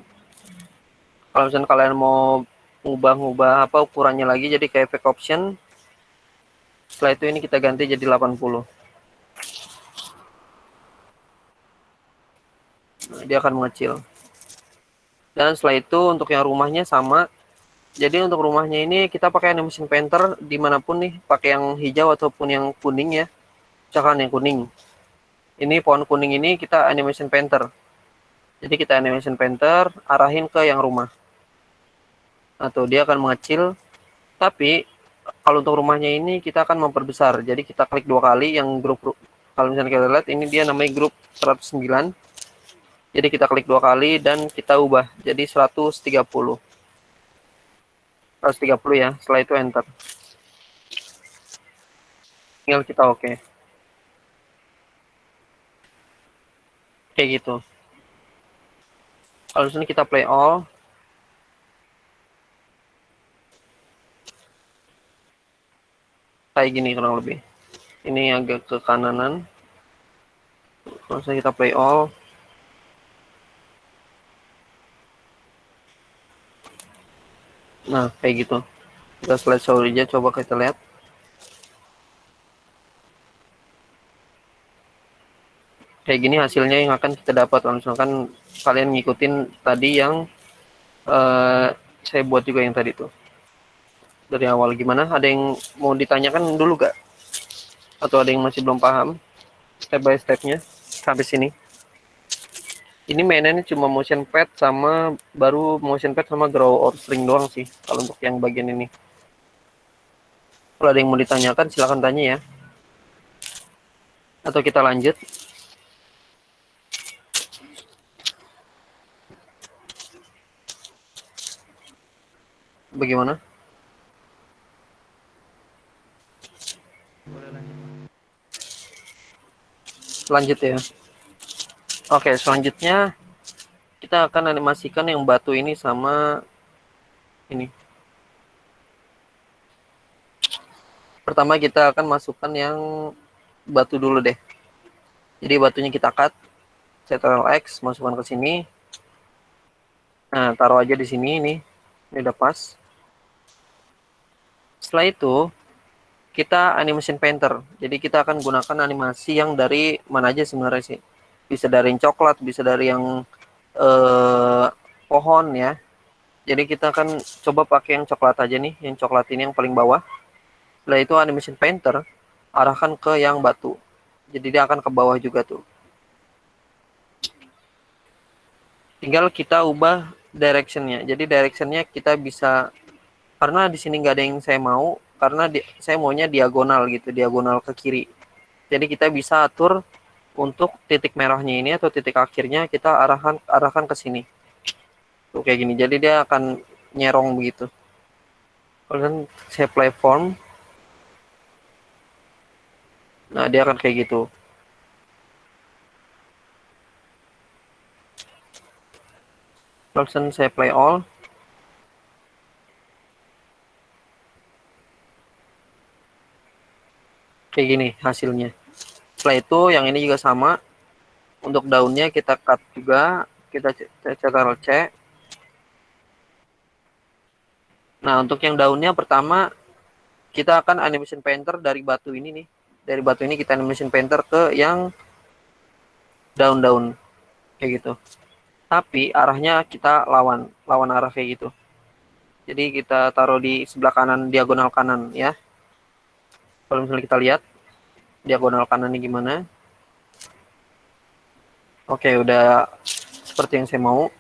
Kalau misalnya kalian mau ngubah apa ukurannya lagi, jadi kayak effect option. Setelah itu ini kita ganti jadi 80. Nah, dia akan mengecil. Dan setelah itu untuk yang rumahnya sama. Jadi untuk rumahnya ini kita pakai animation painter dimanapun nih, pakai yang hijau ataupun yang kuning ya. Misalkan yang kuning. Ini pohon kuning ini kita animation painter. Jadi kita animation painter arahin ke yang rumah. Atau dia akan mengecil. Tapi kalau untuk rumahnya ini kita akan memperbesar. Jadi kita klik 2 kali yang grup. Kalau misalnya kita lihat ini dia namanya grup 109. Jadi kita klik 2 kali dan kita ubah jadi 130. 130 ya. Setelah itu enter. Tinggal kita oke. Kayak gitu. Kalau misalnya kita play all, kayak gini kurang lebih. Ini agak ke kananan. Kalau misalnya kita play all, nah kayak gitu. Kita slideshow aja, coba kita lihat. Kayak gini hasilnya yang akan kita dapat. Kalau misalkan kalian ngikutin tadi yang saya buat juga yang tadi tuh. Dari awal gimana? Ada yang mau ditanyakan dulu gak? Atau ada yang masih belum paham step by stepnya sampai sini? Ini mainnya cuma motion pad sama grow or string doang sih kalau untuk yang bagian ini. Kalau ada yang mau ditanyakan silahkan tanya ya. Atau kita lanjut. Bagaimana? Lanjut ya. Oke, selanjutnya kita akan animasikan yang batu ini sama ini. Pertama kita akan masukkan yang batu dulu deh. Jadi batunya kita cut, Ctrl X, masukkan ke sini. Nah, taruh aja di sini ini udah pas. Setelah itu kita animation painter. Jadi kita akan gunakan animasi yang dari mana aja sebenarnya sih. Bisa dari yang coklat, bisa dari yang pohon ya. Jadi kita akan coba pakai yang coklat aja nih, yang coklat ini yang paling bawah. Setelah itu animation painter arahkan ke yang batu. Jadi dia akan ke bawah juga tuh. Tinggal kita ubah directionnya. Jadi directionnya kita bisa, karena di sini nggak ada yang saya mau, karena saya maunya diagonal gitu, diagonal ke kiri. Jadi kita bisa atur untuk titik merahnya ini atau titik akhirnya kita arahkan ke sini. Tuh kayak gini. Jadi dia akan nyerong begitu. Kemudian saya play form. Nah, dia akan kayak gitu. Lalu saya play all. Kayak gini hasilnya. Setelah itu yang ini juga sama. Untuk daunnya kita cut juga. Kita Ctrl C. Nah, untuk yang daunnya pertama kita akan animation painter dari batu ini nih. Dari batu ini kita animation painter ke yang daun-daun kayak gitu. Tapi arahnya kita lawan arah kayak gitu. Jadi kita taruh di sebelah kanan, diagonal kanan ya. Kalau misalnya kita lihat diagonal kanan ini gimana. Oke, udah seperti yang saya mau.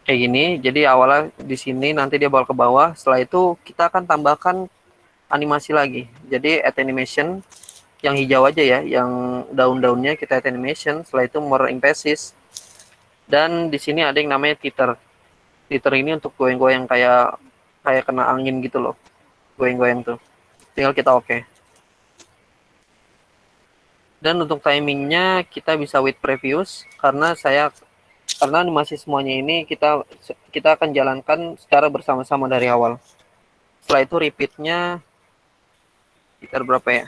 Kayak gini. Jadi awalnya di sini, nanti dia bakal ke bawah. Setelah itu kita akan tambahkan animasi lagi. Jadi add animation yang hijau aja ya, yang daun-daunnya kita add animation. Setelah itu more emphasis. Dan di sini ada yang namanya teeter. Teeter ini untuk goyang-goyang kayak kena angin gitu loh. Goyang-goyang tuh. Tinggal kita oke. Dan untuk timingnya kita bisa with previous karena animasi semuanya ini kita akan jalankan secara bersama-sama dari awal. Setelah itu repeatnya sekitar berapa ya?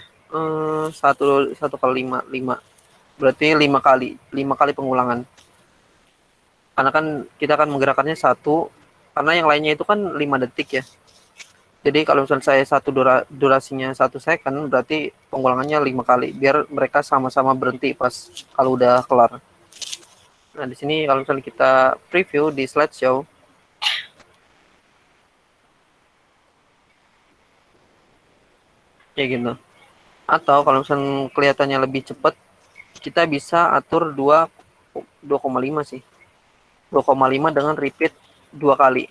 Satu kali lima. Berarti 5 kali pengulangan. Karena kan kita akan menggerakkannya satu, karena yang lainnya itu kan 5 detik ya. Jadi kalau misalnya saya durasinya 1 second, berarti pengulangannya 5 kali, biar mereka sama-sama berhenti pas kalau udah kelar. Nah di sini kalau misalnya kita preview di slideshow, kayak gitu. Atau kalau misalnya kelihatannya lebih cepat, kita bisa atur 2,5 sih. 2,5 dengan repeat 2 kali.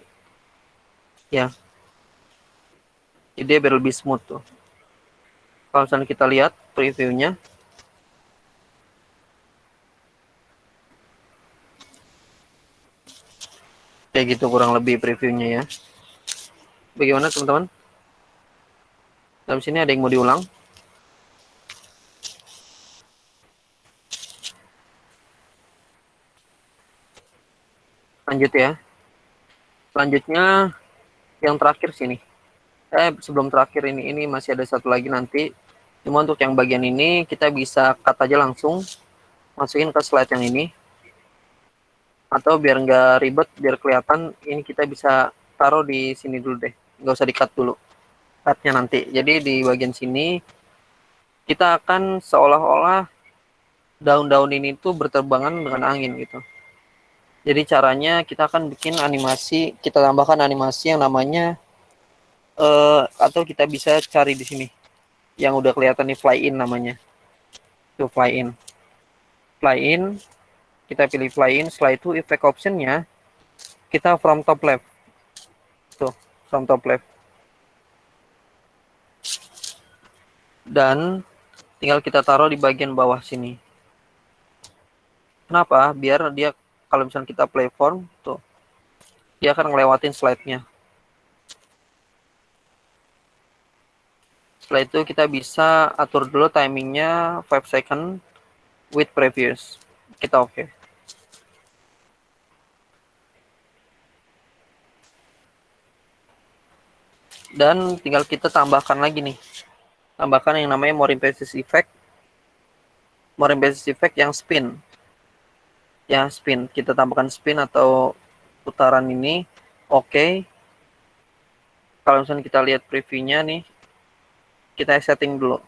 Ya. Jadi dia biar lebih smooth tuh. Kalau misalnya kita lihat previewnya, kayak gitu kurang lebih previewnya ya. Bagaimana teman-teman? Dalam sini ada yang mau diulang? Lanjut ya. Selanjutnya yang terakhir sini. Sebelum terakhir ini masih ada satu lagi nanti. Cuma untuk yang bagian ini kita bisa cut aja langsung, masukin ke slide yang ini. Atau biar nggak ribet, biar kelihatan, ini kita bisa taruh di sini dulu deh. Nggak usah di-cut dulu. Cutnya nanti. Jadi di bagian sini kita akan seolah-olah daun-daun ini tuh berterbangan dengan angin gitu. Jadi caranya kita akan bikin animasi, kita tambahkan animasi yang namanya atau kita bisa cari di sini yang udah kelihatan nih, fly in namanya. Tuh fly in. Fly in, kita pilih fly in, setelah itu effect optionnya kita from top left. Tuh, from top left. Dan tinggal kita taruh di bagian bawah sini. Kenapa? Biar dia kalau misalnya kita play form, tuh dia akan ngelewatin slide-nya. Setelah itu kita bisa atur dulu timingnya 5 second with previous. Kita oke. Dan tinggal kita tambahkan lagi nih. Tambahkan yang namanya more emphasis effect. More emphasis effect yang spin. Ya, spin. Kita tambahkan spin atau putaran ini. Oke. Kalau misalnya kita lihat previewnya nih, kita setting dulu.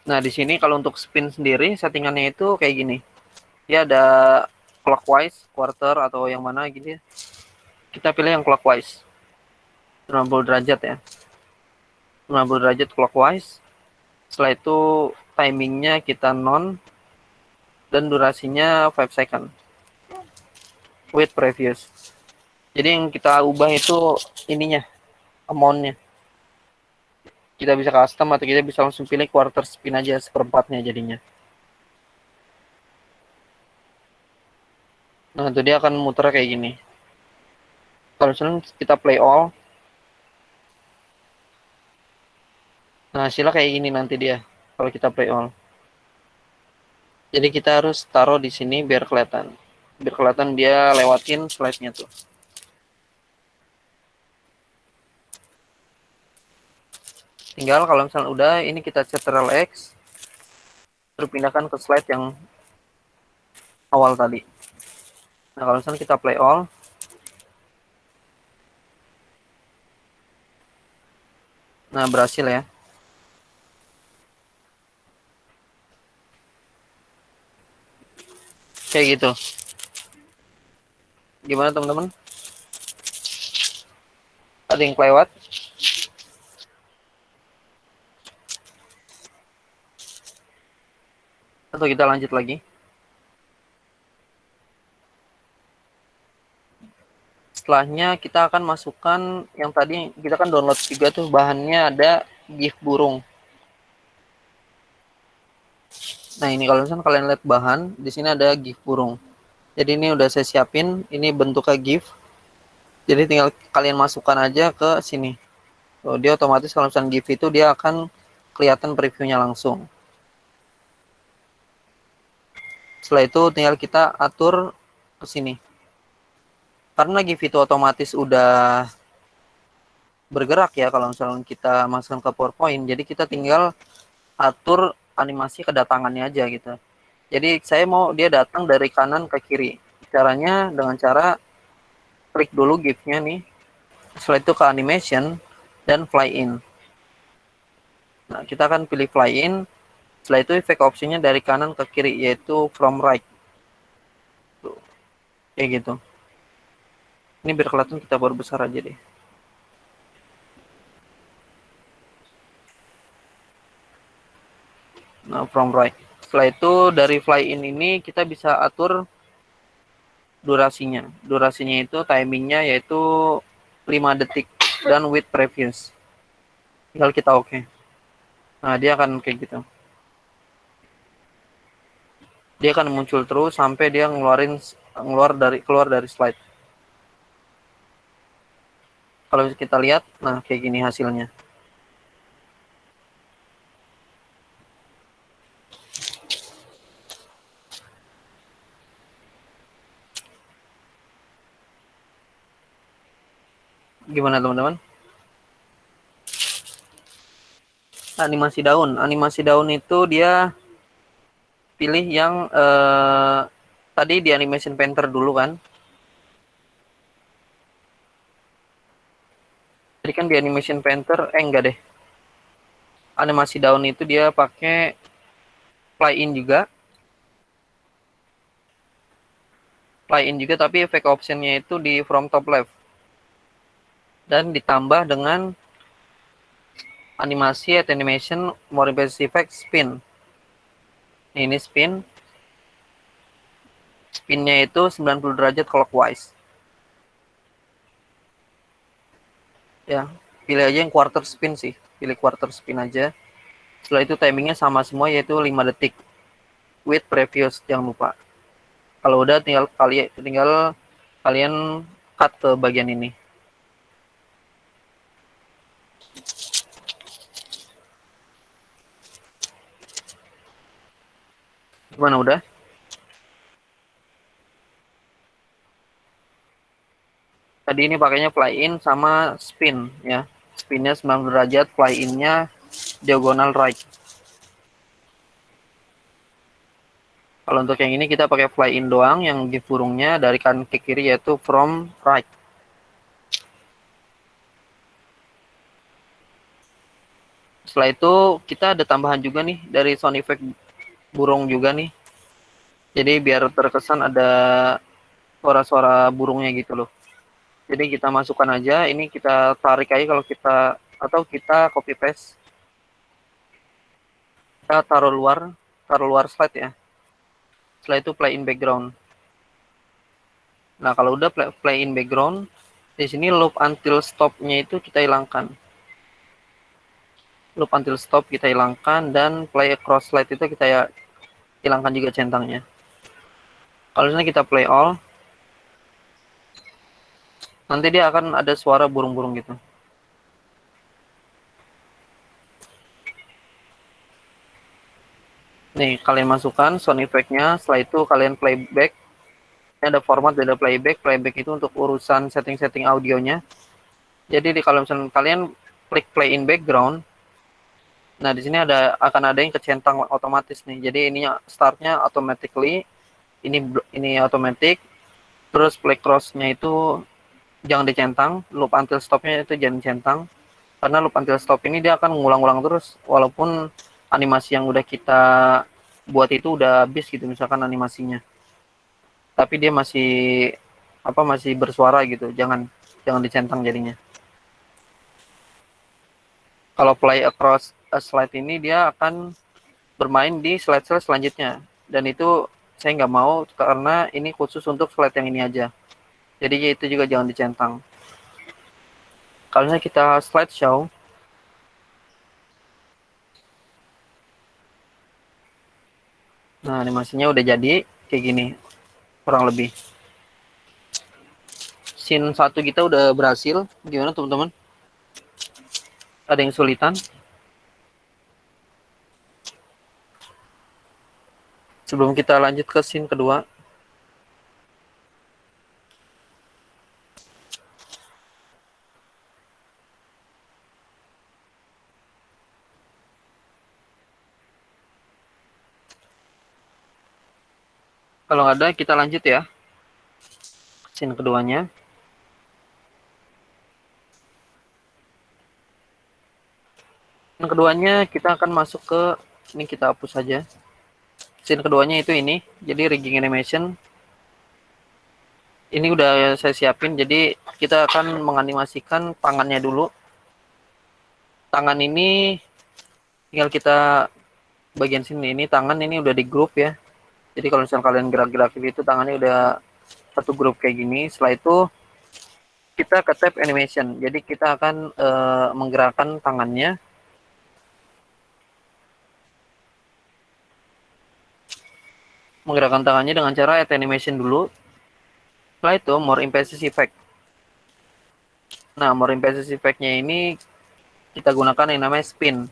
Nah, di sini kalau untuk spin sendiri, settingannya itu kayak gini. Dia ada clockwise, quarter, atau yang mana gitu ya. Kita pilih yang clockwise. 90 derajat ya. 90 derajat clockwise. Setelah itu timingnya kita non. Dan durasinya 5 second. With previous. Jadi yang kita ubah itu ininya, amount-nya. Kita bisa custom atau kita bisa langsung pilih quarter spin aja, seperempatnya jadinya. Nah, itu dia akan muter kayak gini. Kalau misalnya kita play all, nah hasilnya kayak gini nanti dia. Kalau kita play all. Jadi kita harus taruh di sini biar kelihatan. Biar kelihatan dia lewatin slide-nya tuh. Tinggal kalau misalnya udah, ini kita Ctrl X, terus pindahkan ke slide yang awal tadi. Nah, kalau misalnya kita play all, nah berhasil ya. Kayak gitu. Gimana teman-teman? Ada yang kelewat? Atau kita lanjut lagi? Setelahnya kita akan masukkan yang tadi kita kan download juga tuh bahannya, ada GIF burung. Nah, ini kalau misalnya kalian lihat bahan, di sini ada GIF burung. Jadi ini udah saya siapin, ini bentuknya GIF. Jadi tinggal kalian masukkan aja ke sini. So, dia otomatis kalau misalnya GIF itu dia akan kelihatan previewnya langsung. Setelah itu tinggal kita atur ke sini. Karena GIF itu otomatis udah bergerak ya kalau misalnya kita masukkan ke PowerPoint, jadi kita tinggal atur animasi kedatangannya aja gitu. Jadi saya mau dia datang dari kanan ke kiri. Caranya dengan cara klik dulu GIF-nya nih. Setelah itu ke animation dan fly in. Nah, kita akan pilih fly in. Setelah itu efek opsinya dari kanan ke kiri, yaitu from right. Tuh, kayak gitu. Ini biar kelihatan kita besar aja deh. Nah, from right. Setelah itu dari fly in ini kita bisa atur durasinya. Durasinya itu timingnya yaitu 5 detik dan with previous. Tinggal kita oke. Nah, dia akan kayak gitu. Dia akan muncul terus sampai dia keluar dari slide. Kalau kita lihat, nah kayak gini hasilnya. Gimana teman-teman? Animasi daun. Animasi daun itu dia pilih yang tadi di Animation Painter dulu kan. Jadi kan di Animation Painter, enggak deh. Animasi daun itu dia pakai fly in juga. Fly in juga tapi efek optionnya itu di from top left. Dan ditambah dengan animasi at animation more effect spin. Ini spin. Spinnya itu 90 derajat clockwise. Ya, pilih aja yang quarter spin sih. Pilih quarter spin aja. Setelah itu timingnya sama semua yaitu 5 detik. With previous, jangan lupa. Kalau udah tinggal kalian cut ke bagian ini. Gimana udah? Tadi ini pakainya fly in sama spin ya. Spinnya 90 derajat, fly in-nya diagonal right. Kalau untuk yang ini kita pakai fly in doang, yang di burungnya dari kanan ke kiri yaitu from right. Setelah itu kita ada tambahan juga nih dari sound effect burung juga nih. Jadi biar terkesan ada suara-suara burungnya gitu loh. Jadi kita masukkan aja, ini kita tarik aja kalau kita, atau kita copy paste. Kita taruh luar slide ya. Setelah itu play in background. Nah, kalau udah play in background, di sini loop until stop-nya itu kita hilangkan. Loop until stop kita hilangkan, dan play across slide itu kita hilangkan juga centangnya. Kalau misalnya kita play all, Nanti dia akan ada suara burung-burung gitu. Nih, kalian masukkan sound effect-nya, setelah itu kalian playback. Ini ada format, ada playback. Playback itu untuk urusan setting-setting audionya. Jadi kalau misalnya kalian klik play in background, nah di sini akan ada yang kecentang otomatis nih. Jadi ini startnya automatically, ini automatic. Terus play cross-nya itu jangan dicentang, loop until stop-nya itu jangan dicentang. Karena loop until stop ini dia akan ngulang-ulang terus, walaupun animasi yang udah kita buat itu udah habis gitu, misalkan animasinya. Tapi dia masih bersuara gitu, jangan dicentang jadinya. Kalau play across a slide ini dia akan bermain di slide-slide selanjutnya, dan itu saya nggak mau karena ini khusus untuk slide yang ini aja, jadi itu juga jangan dicentang. Kalau kita slideshow, nah animasinya udah jadi kayak gini kurang lebih. Scene 1 kita udah berhasil. Gimana teman-teman, ada yang sulitan? Sebelum kita lanjut ke scene kedua, kalau nggak ada kita lanjut ya scene keduanya. Scene keduanya kita akan masuk ke, ini kita hapus saja. Scene keduanya itu ini, jadi rigging animation. Ini udah saya siapin, jadi kita akan menganimasikan tangannya dulu. Tangan ini tinggal kita bagian sini, ini tangan ini udah di grup ya. Jadi kalau misalnya kalian gerak-gerakin itu tangannya udah satu grup kayak gini. Setelah itu kita ke tab animation. Jadi kita akan menggerakkan tangannya. Menggerakkan tangannya dengan cara add animation dulu. Setelah itu more emphasis effect. Nah, more emphasis effect-nya ini kita gunakan yang namanya spin.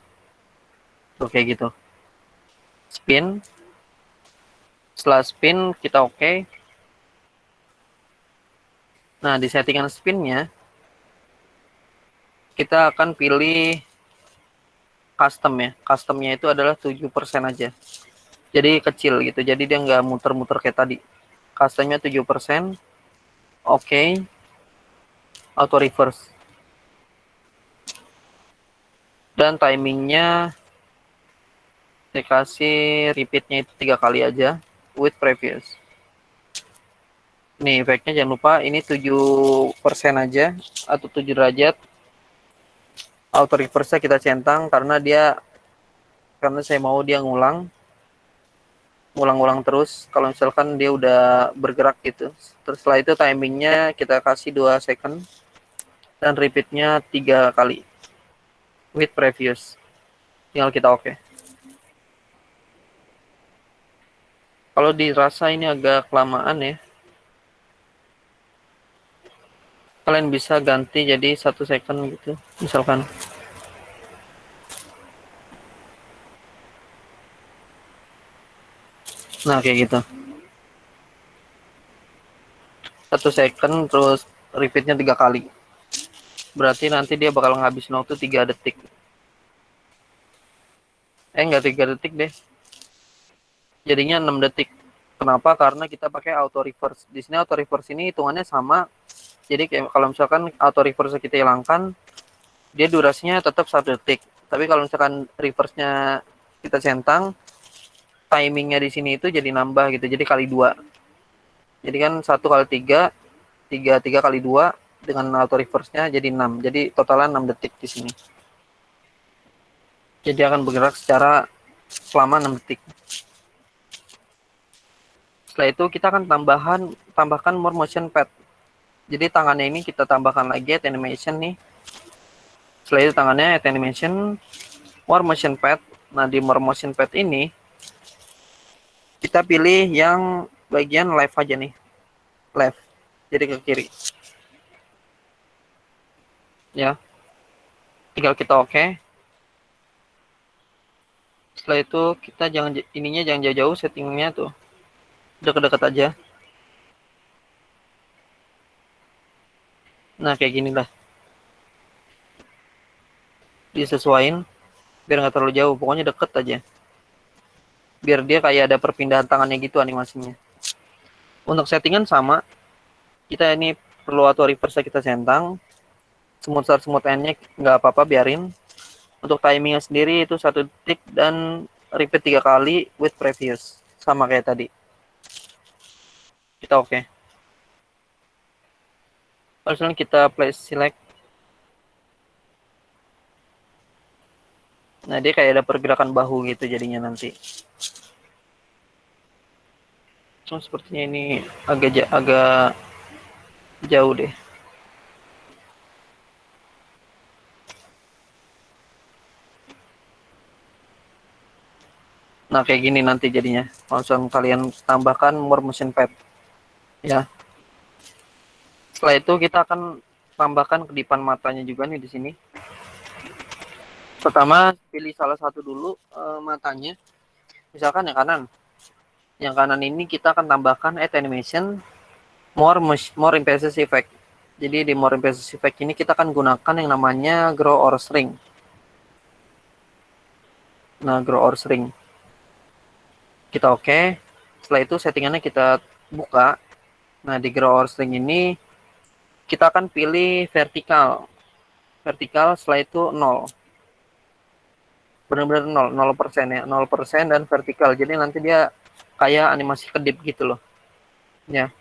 Tuh kayak gitu. Spin. Setelah spin kita oke. Nah, di settingan spinnya kita akan pilih custom ya. Customnya itu adalah 7% aja. Jadi kecil gitu. Jadi dia nggak muter-muter kayak tadi. Customnya 7%. Oke. Auto reverse. Dan timingnya saya kasih repeatnya itu 3 kali aja with previous. Nih efeknya jangan lupa ini 7% aja atau 7 derajat. Auto reverse kita centang karena saya mau dia ngulang terus. Kalau misalkan dia udah bergerak gitu. Terus setelah itu timingnya kita kasih 2 second dan repeatnya 3 kali with previous. Tinggal kita oke. Kalau dirasa ini agak kelamaan ya, kalian bisa ganti jadi 1 second gitu misalkan. Nah kayak gitu, 1 second terus repeatnya 3 kali, berarti nanti dia bakal ngabisin waktu 3 detik. Enggak 3 detik deh, jadinya 6 detik. Kenapa? Karena kita pakai auto reverse. Di sini auto reverse ini hitungannya sama. Jadi kayak kalau misalkan auto reverse kita hilangkan, dia durasinya tetap 1 detik. Tapi kalau misalkan reverse-nya kita centang, timingnya di sini itu jadi nambah gitu. Jadi kali 2. Jadi kan 1 kali 3, 3 kali 2 dengan auto reverse-nya jadi 6. Jadi totalnya 6 detik di sini. Jadi akan bergerak secara selama 6 detik. Setelah itu kita akan tambahkan more motion pad. Jadi tangannya ini kita tambahkan lagi add animation nih. Setelah itu tangannya add animation, more motion pad. Nah di more motion pad ini kita pilih yang bagian left aja nih, left. Jadi ke kiri. ya. Tinggal kita oke. Setelah itu kita jangan jauh-jauh settingnya tuh, dekat-dekat aja. Nah kayak gini lah, disesuaikan biar nggak terlalu jauh, pokoknya deket aja, biar dia kayak ada perpindahan tangannya gitu animasinya. Untuk settingan sama, kita ini perlu auto reverse kita centang, smooth start smooth endnya nggak apa-apa biarin. Untuk timingnya sendiri itu 1 detik dan repeat 3 kali with previous, sama kayak tadi. Kita oke. Lalu kita place select. Nah dia kayak ada pergerakan bahu gitu jadinya nanti. So, sepertinya ini agak jauh deh. Nah kayak gini nanti jadinya. Langsung kalian tambahkan more motion pad, ya. Setelah itu kita akan tambahkan kedipan matanya juga nih di sini. Pertama pilih salah satu dulu matanya. Misalkan yang kanan. Yang kanan ini kita akan tambahkan add animation more emphasis effect. Jadi di more emphasis effect ini kita akan gunakan yang namanya grow or shrink. Nah grow or shrink. Kita oke. Setelah itu settingannya kita buka. Nah di grow or shrink ini kita akan pilih vertikal. Vertikal setelah itu 0. Benar-benar 0% ya. 0% dan vertikal. Jadi nanti dia kayak animasi kedip gitu loh. Ya.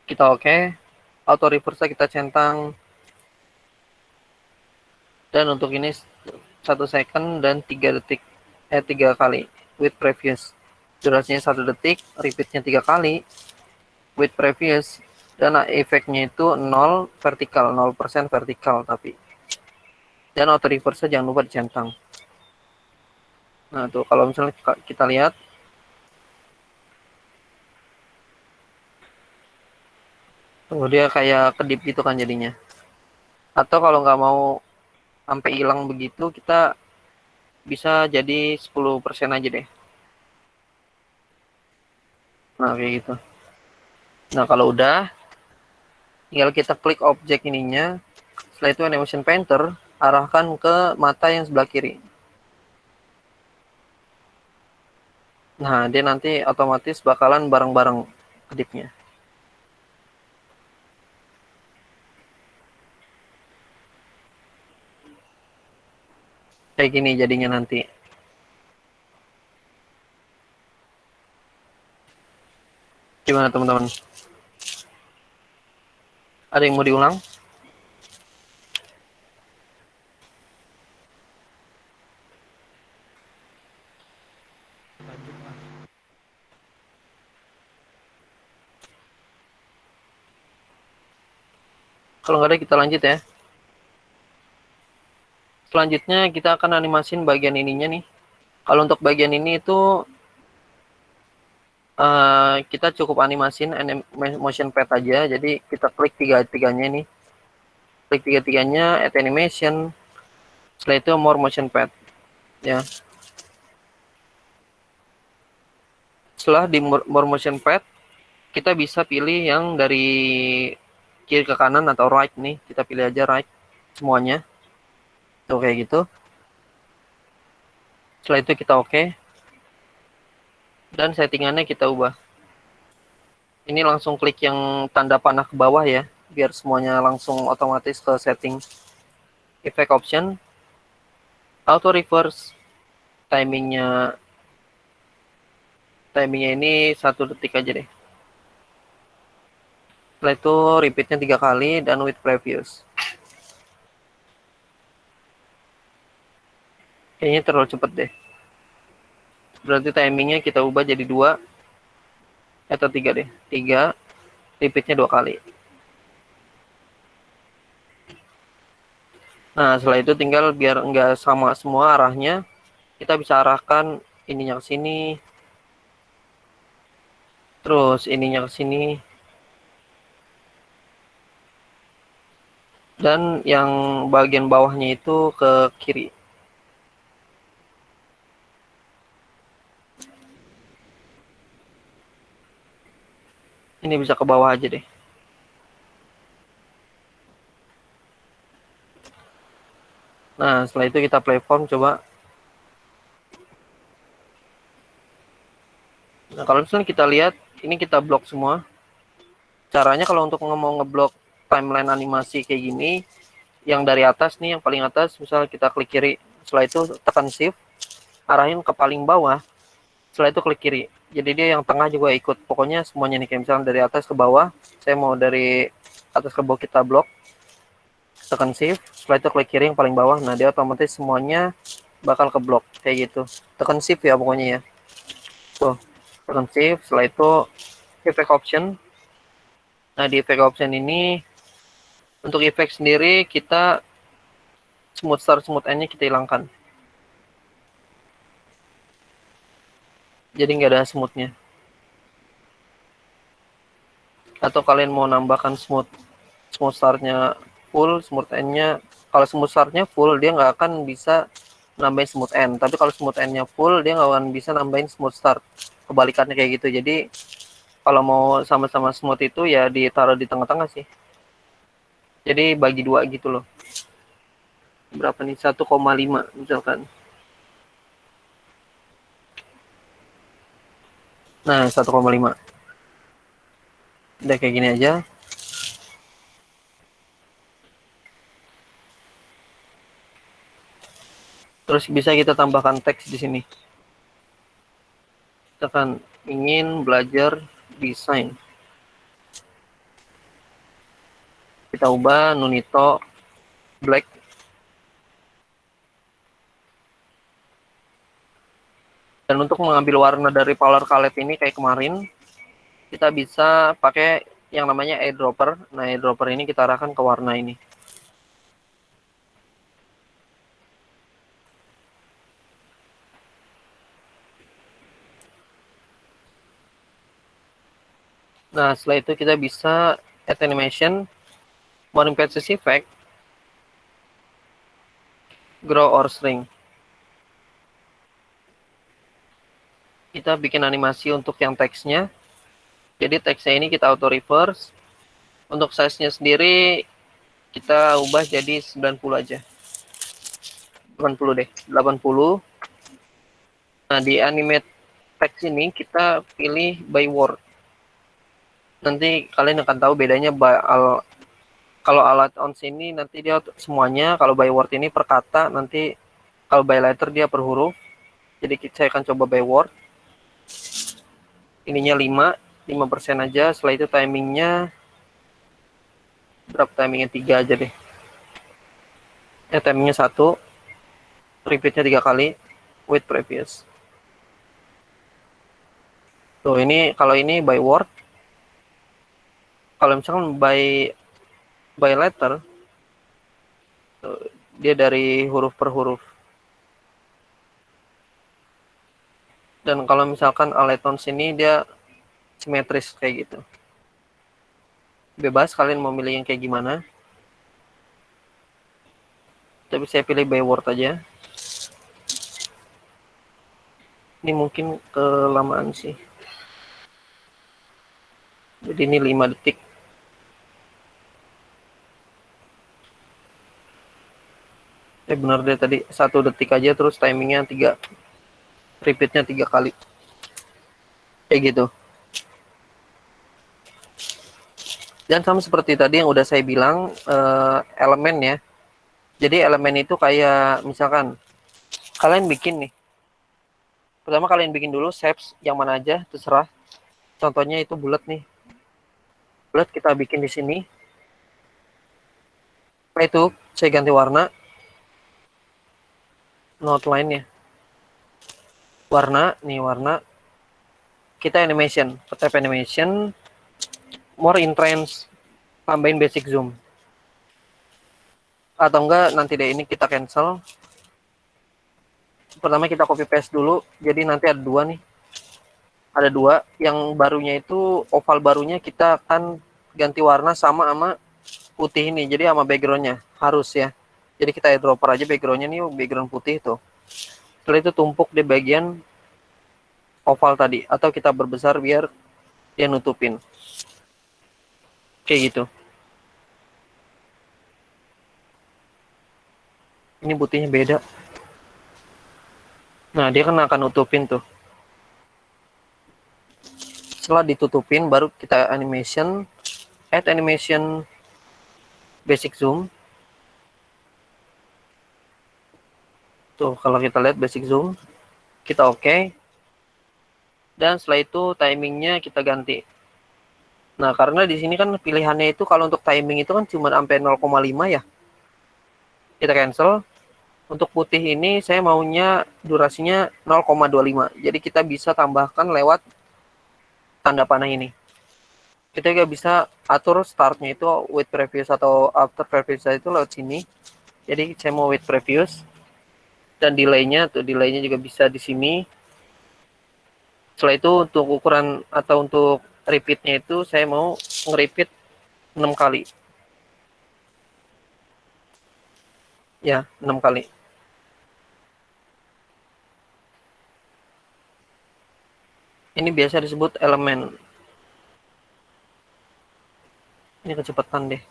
Kita oke. Auto reverse kita centang. Dan untuk ini 1 second dan 3 detik. 3 kali with previous. Durasinya 1 detik, repeatnya 3 kali with previous. Dan efeknya itu 0 vertikal, 0% vertikal tapi. Dan auto reverse jangan lupa dicentang. Nah tuh kalau misalnya kita lihat, tuh dia kayak kedip gitu kan jadinya. Atau kalau nggak mau sampai hilang begitu, kita bisa jadi 10% aja deh. Nah kayak gitu. Nah kalau udah, tinggal kita klik objek ininya. Setelah itu animation painter arahkan ke mata yang sebelah kiri. Nah dia nanti otomatis bakalan bareng-bareng kedipnya. Kayak gini jadinya nanti. Gimana teman-teman? Ada yang mau diulang? Kalau nggak ada kita lanjut ya. Selanjutnya kita akan animasin bagian ininya nih. Kalau untuk bagian ini itu kita cukup animasin motion pad aja. Jadi kita klik tiga-tiganya nih. Klik tiga-tiganya, add animation. Setelah itu more motion pad. Ya. Setelah di more motion pad, kita bisa pilih yang dari kiri ke kanan atau right nih. Kita pilih aja right semuanya. Tuh kayak gitu. Setelah itu kita oke. Dan settingannya kita ubah. Ini langsung klik yang tanda panah ke bawah ya, biar semuanya langsung otomatis ke setting. Effect option, auto reverse, timingnya ini 1 detik aja deh. Setelah itu repeatnya 3 kali dan with previous. Kayaknya terlalu cepet deh. Berarti timingnya kita ubah jadi 2 atau 3 deh. 3, repeatnya 2 kali. Nah setelah itu tinggal biar nggak sama semua arahnya, kita bisa arahkan ininya ke sini, terus ininya ke sini. dan yang bagian bawahnya itu ke kiri. Ini bisa ke bawah aja deh. Nah, setelah itu kita play form coba. Nah, kalau misalnya kita lihat, ini kita blok semua. Caranya kalau untuk mau ngeblok timeline animasi kayak gini, yang dari atas nih, yang paling atas, misalnya kita klik kiri, setelah itu tekan shift, arahin ke paling bawah, setelah itu klik kiri. Jadi dia yang tengah juga ikut. Pokoknya semuanya nih, kayak misalnya dari atas ke bawah, saya mau dari atas ke bawah kita blok, tekan shift, setelah itu klik kiri yang paling bawah, nah dia otomatis semuanya bakal ke blok, kayak gitu. Tekan shift ya pokoknya ya. Tuh, tekan shift, setelah itu effect option. Nah di effect option ini, untuk efek sendiri kita smooth start, smooth end-nya kita hilangkan. Jadi nggak ada smooth-nya. Atau kalian mau nambahkan smooth start-nya full, smooth end-nya. Kalau smooth start-nya full, dia nggak akan bisa nambahin smooth end. Tapi kalau smooth end-nya full, dia nggak akan bisa nambahin smooth start. Kebalikannya kayak gitu. Jadi kalau mau sama-sama smooth itu ya ditaruh di tengah-tengah sih. Jadi bagi dua gitu loh. Berapa nih? 1,5 misalkan. Nah, 1,5. Udah kayak gini aja. Terus bisa kita tambahkan teks di sini. Misalkan ingin belajar desain. Kita ubah Nunito black. Dan untuk mengambil warna dari color palette ini kayak kemarin, kita bisa pakai yang namanya eyedropper. Nah, eyedropper ini kita arahkan ke warna ini. Nah, setelah itu kita bisa add animation, modern patches effect, grow or shrink. Kita bikin animasi untuk yang teksnya. Jadi teksnya ini kita auto reverse. Untuk size-nya sendiri kita ubah jadi 90 aja. 80 deh, 80. Nah, di animate text ini kita pilih by word. Nanti kalian akan tahu bedanya kalau alat on sini nanti dia semuanya, kalau by word ini per kata, nanti kalau by letter dia per huruf. Jadi saya akan coba by word. Ininya 5% aja. Setelah itu timingnya berapa? Timingnya 3 aja deh. Timingnya 1. Repeatnya 3 kali. With previous. Tuh ini kalau ini by word. Kalau misalkan by letter, tuh, dia dari huruf per huruf. Dan kalau misalkan aletons ini dia simetris kayak gitu. Bebas kalian mau milih yang kayak gimana. Tapi saya pilih by word aja. Ini mungkin kelamaan sih. Jadi ini 5 detik. Benar deh tadi 1 detik aja, terus timingnya 3. Repeatnya 3 kali. Kayak gitu. Dan sama seperti tadi yang udah saya bilang, elemen ya. Jadi elemen itu kayak misalkan kalian bikin nih. Pertama kalian bikin dulu shapes yang mana aja, terserah. Contohnya itu bulat nih. Bulat kita bikin di sini. Setelah itu saya ganti warna. Outline ya. Warna, nih warna. Kita animation, tap animation, more entrance, tambahin basic zoom. Atau enggak nanti deh ini kita cancel. Pertama kita copy paste dulu, jadi nanti ada 2 nih. Ada 2, yang barunya itu oval barunya kita akan ganti warna sama putih ini, jadi sama backgroundnya harus ya. Jadi kita airdropper aja backgroundnya nih, background putih tuh. Setelah itu tumpuk di bagian oval tadi, atau kita berbesar biar dia nutupin. Kayak gitu. Ini putihnya beda. Nah, dia kan akan nutupin tuh. Setelah ditutupin, baru kita animation, add animation basic zoom. Tuh, kalau kita lihat basic zoom, kita oke. Dan setelah itu timingnya kita ganti. Nah, karena di sini kan pilihannya itu kalau untuk timing itu kan cuma sampai 0,5 ya. Kita cancel. Untuk putih ini saya maunya durasinya 0,25. Jadi kita bisa tambahkan lewat tanda panah ini. Kita juga bisa atur startnya itu with previous atau after previous itu lewat sini. Jadi saya mau with previous. Dan delaynya juga bisa di sini. Setelah itu untuk ukuran atau untuk repeatnya itu saya mau nge-repeat 6 kali. Ya, 6 kali. Ini biasa disebut elemen. Ini kecepatan deh.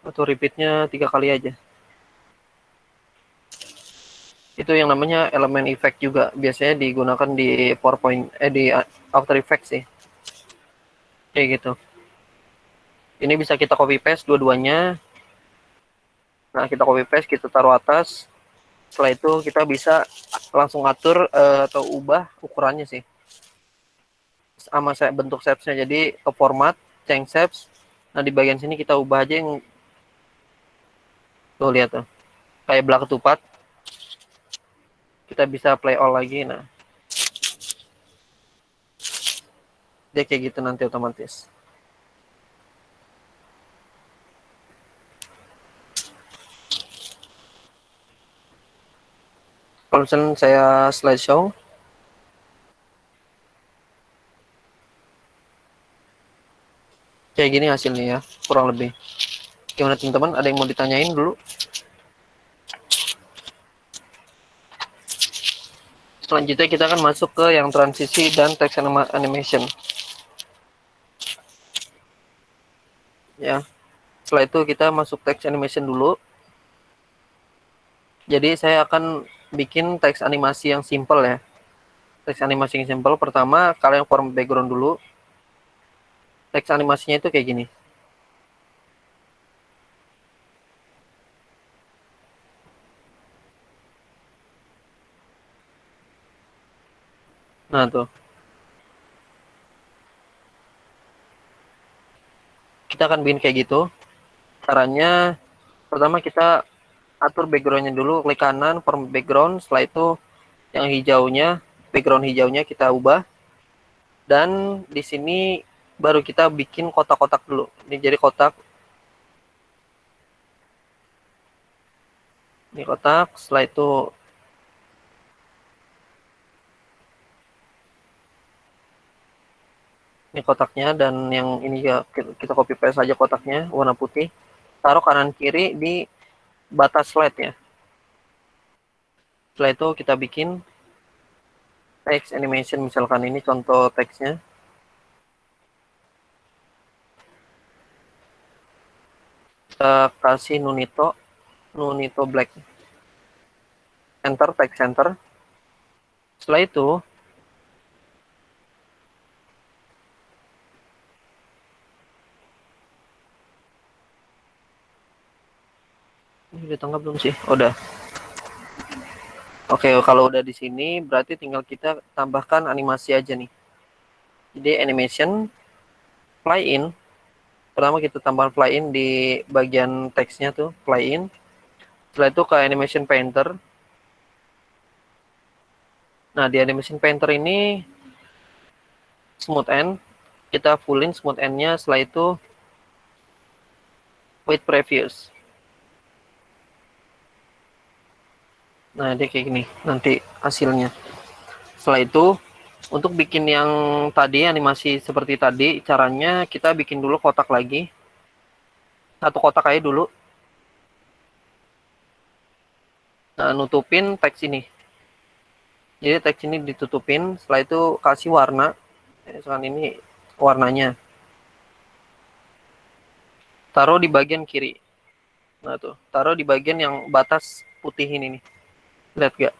Atau repeatnya 3 kali aja. Itu yang namanya elemen effect juga. Biasanya digunakan di PowerPoint, di After Effects sih. Kayak gitu. Ini bisa kita copy paste dua-duanya. Nah, kita copy paste, kita taruh atas. Setelah itu kita bisa langsung atur atau ubah ukurannya sih. Sama saya bentuk shapes-nya. Jadi ke format, change shapes. Nah, di bagian sini kita ubah aja yang tuh lihat tuh. Kayak belah ketupat. Kita bisa play all lagi. Nah, dia kayak gitu nanti otomatis. Kalau misalnya saya slideshow, kayak gini hasilnya ya, kurang lebih. Gimana teman-teman? Ada yang mau ditanyain dulu? Selanjutnya kita akan masuk ke yang transisi dan text animation. Ya, setelah itu kita masuk text animation dulu. Jadi saya akan bikin teks animasi yang simple ya. Teks animasi yang simple, pertama kalian form background dulu. Teks animasinya itu kayak gini. Nah tuh, kita akan bikin kayak gitu. Caranya, pertama kita atur backgroundnya dulu, klik kanan, form background. Setelah itu yang hijaunya, background hijaunya kita ubah. Dan di sini baru kita bikin kotak-kotak dulu. Ini jadi kotak. Ini kotak, setelah itu ini kotaknya, dan yang ini ya kita copy paste saja kotaknya warna putih. Taruh kanan kiri di batas slide ya. Setelah itu kita bikin text animation, misalkan ini contoh teksnya. Kita kasih Nunito Black. Enter, text center. Setelah itu ini udah tanggal belum sih? Oh, udah. Oke, kalau udah di sini berarti tinggal kita tambahkan animasi aja nih. Jadi animation fly in. Pertama kita tambahkan fly in di bagian teksnya tuh, fly in. Setelah itu ke animation painter. Nah, di animation painter ini smooth end, kita fullin smooth end-nya. Setelah itu with previous. Nah, dia kayak gini nanti hasilnya. Setelah itu, untuk bikin yang tadi, animasi seperti tadi, caranya kita bikin dulu kotak lagi. Satu kotak aja dulu. Nah, nutupin teks ini. Jadi teks ini ditutupin, setelah itu kasih warna. Misalkan ini warnanya. Taruh di bagian kiri. Nah, tuh. Taruh di bagian yang batas putih ini nih. Lihat gak?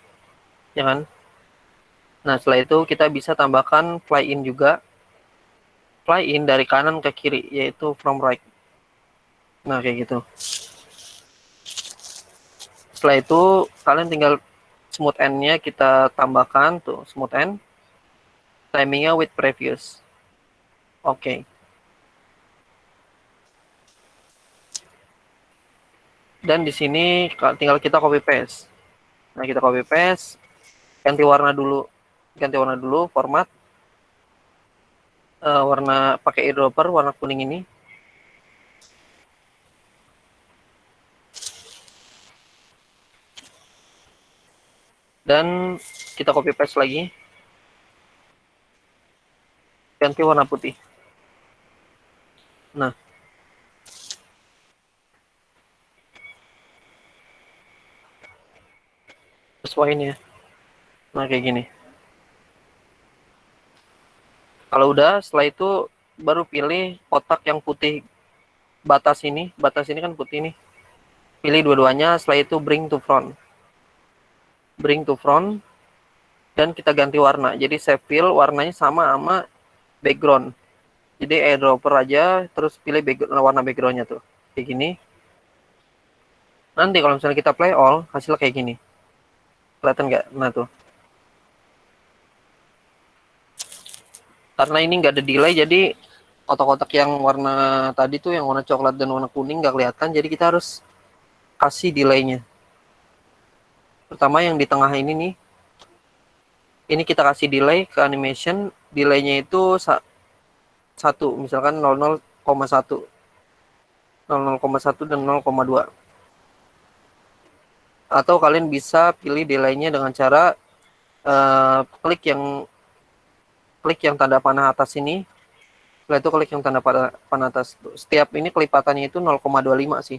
Ya kan? Nah, setelah itu kita bisa tambahkan fly in juga. Fly in dari kanan ke kiri, yaitu from right. Nah, kayak gitu. Setelah itu, kalian tinggal smooth end-nya kita tambahkan. Tuh, smooth end. Timingnya with previous. Oke. Dan di sini tinggal kita copy paste. Nah, kita copy paste, ganti warna dulu. Ganti warna dulu, format. Warna pakai eyedropper, warna kuning ini. Dan kita copy paste lagi. Ganti warna putih. Nah, sesuaiin ya. Nah, kayak gini. Kalau udah, setelah itu baru pilih kotak yang putih batas ini. Batas ini kan putih nih. Pilih dua-duanya, setelah itu bring to front. Bring to front. Dan kita ganti warna. Jadi save fill warnanya sama background. Jadi eyedropper aja, terus pilih warna backgroundnya tuh. Kayak gini. Nanti kalau misalnya kita play all, hasilnya kayak gini. Kelihatan nggak? Nah tuh. Karena ini nggak ada delay, jadi kotak-kotak yang warna tadi tuh, yang warna coklat dan warna kuning nggak kelihatan. Jadi kita harus kasih delaynya. Pertama yang di tengah ini nih. Ini kita kasih delay ke animation. Delaynya itu 1, misalkan 00,1. 00,1 dan 0,2. Atau kalian bisa pilih delaynya dengan cara klik yang tanda panah atas ini. Setelah itu klik yang tanda panah atas. Setiap ini kelipatannya itu 0,25 sih.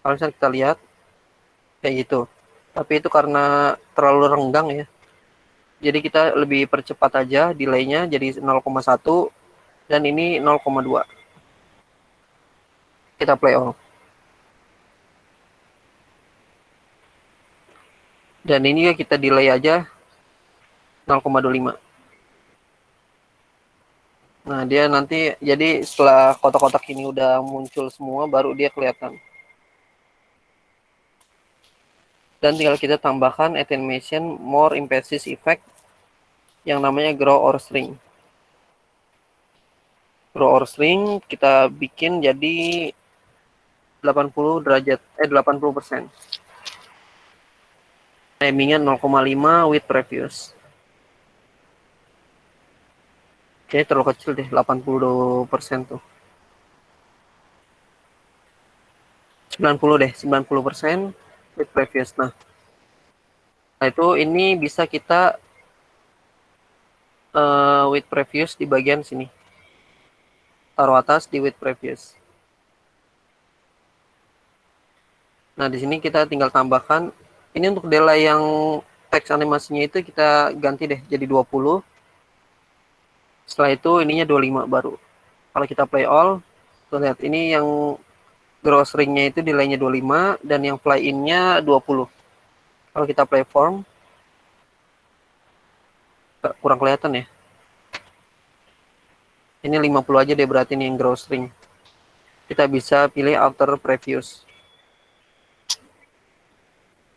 Kalau misalnya kita lihat kayak gitu. Tapi itu karena terlalu renggang ya. Jadi kita lebih percepat aja delaynya jadi 0,1 dan ini 0,2. Kita play all. Dan ini kita delay aja 0,25. Nah, dia nanti jadi setelah kotak-kotak ini udah muncul semua baru dia kelihatan. Dan tinggal kita tambahkan animation more emphasis effect yang namanya grow or shrink. Grow or shrink kita bikin jadi 80 derajat 80%. Timingnya 0,5 with previous. Kayaknya terlalu kecil deh, 80% tuh. 90 deh, 90% with previous. Nah, itu ini bisa kita with previous di bagian sini. Taruh atas di with previous. Nah, di sini kita tinggal tambahkan. Ini untuk delay yang teks animasinya itu kita ganti deh jadi 20. Setelah itu ininya 25 baru. Kalau kita play all, tuh lihat ini yang gross ring-nya itu delaynya 25 dan yang fly in-nya 20. Kalau kita play form, kurang kelihatan ya. Ini 50 aja deh berarti nih yang gross ring. Kita bisa pilih alter previous.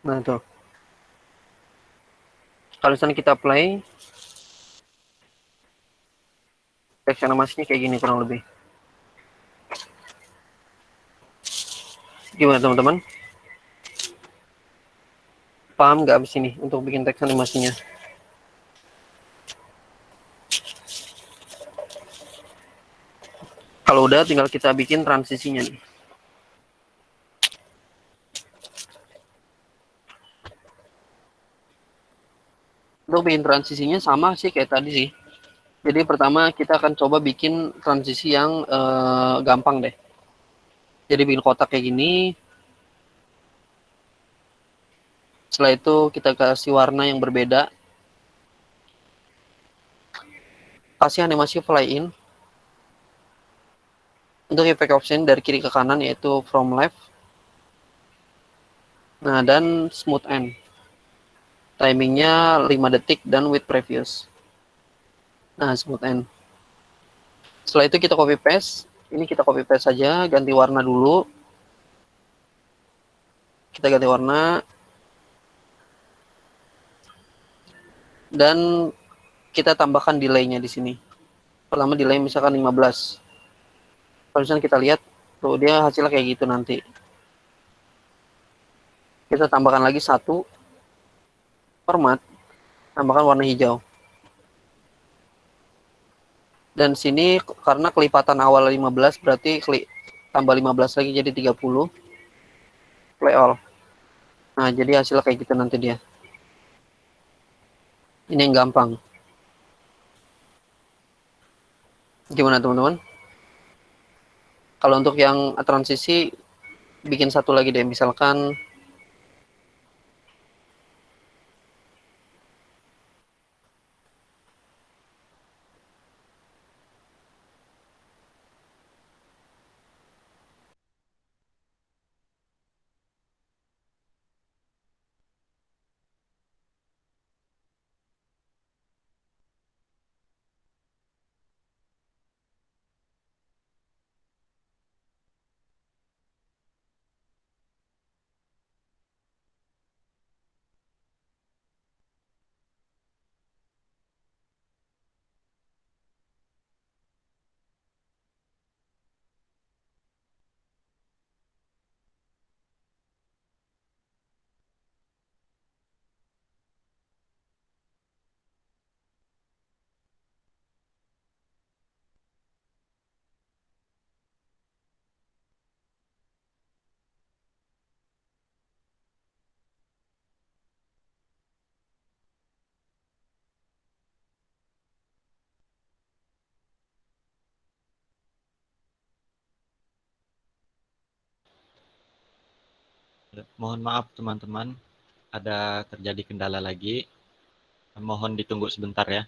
Nah tuh. Kalau misalnya kita play, teks animasinya kayak gini kurang lebih. Gimana teman-teman? Paham nggak abis ini untuk bikin teks animasinya? Kalau udah tinggal kita bikin transisinya nih. Untuk bikin transisinya sama sih kayak tadi sih. Jadi pertama kita akan coba bikin transisi yang gampang deh. Jadi bikin kotak kayak gini. Setelah itu kita kasih warna yang berbeda. Kasih animasi fly in. Untuk efek option dari kiri ke kanan yaitu from left. Nah, dan smooth end. Timingnya 5 detik dan with previous. Nah, smooth end. Setelah itu kita copy paste. Ini kita copy paste saja, ganti warna dulu. Kita ganti warna dan kita tambahkan delay-nya di sini. Pertama delay misalkan 15. Kalau misalnya kita lihat tuh dia hasilnya kayak gitu nanti. Kita tambahkan lagi satu format, tambahkan warna hijau. Dan sini karena kelipatan awal 15 berarti tambah 15 lagi jadi 30. Play all. Nah, jadi hasilnya kayak gitu nanti dia. Ini yang gampang. Gimana teman-teman? Kalau untuk yang transisi bikin satu lagi deh, misalkan Mohon maaf teman-teman, ada terjadi kendala lagi. Mohon ditunggu sebentar ya.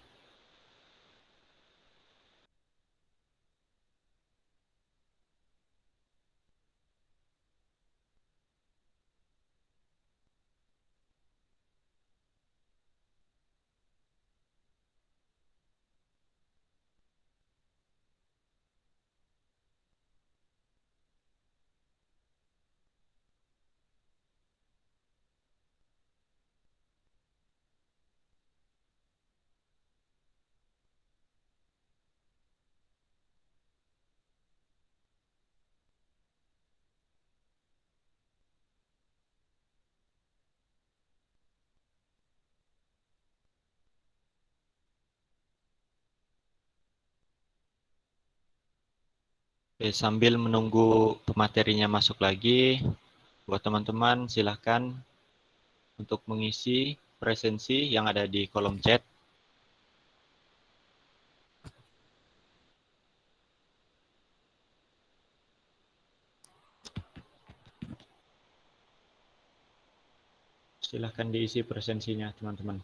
Oke, sambil menunggu materinya masuk lagi, buat teman-teman silahkan untuk mengisi presensi yang ada di kolom chat. Silahkan diisi presensinya teman-teman.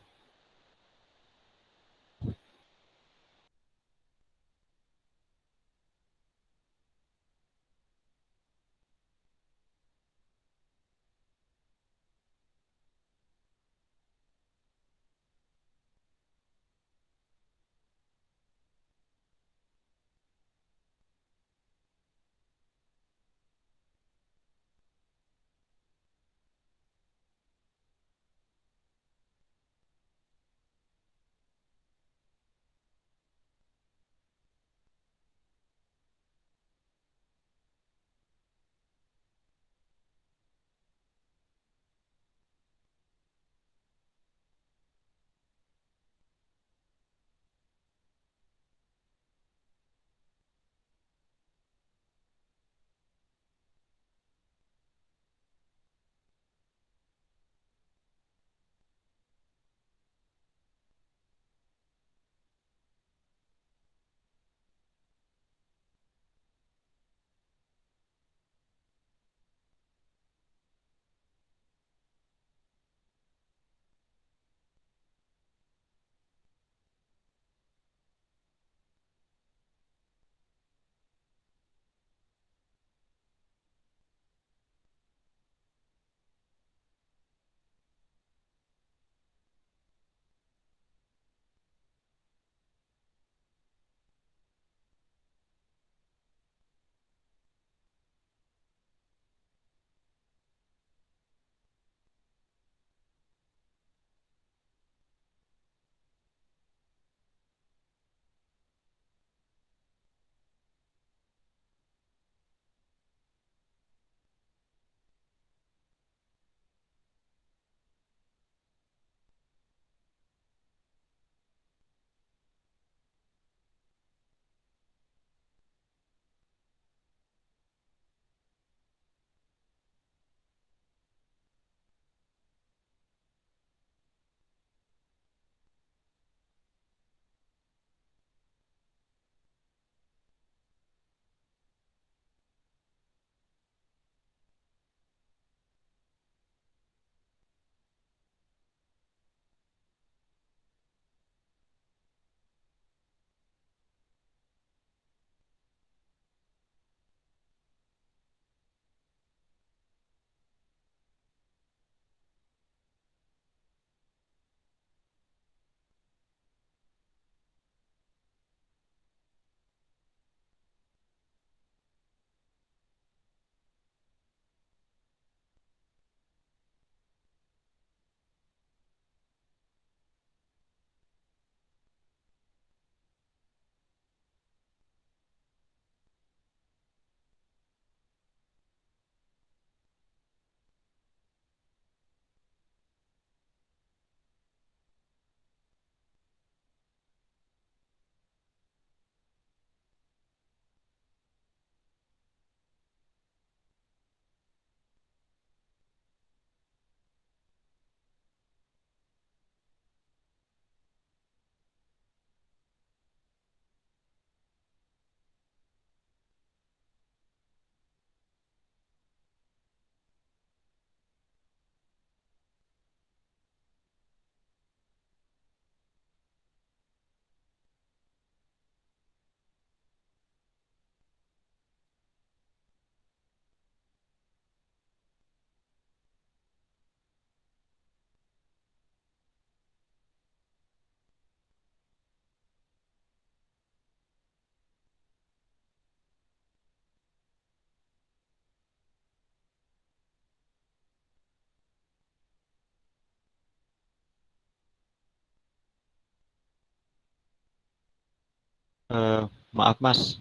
Maaf Mas,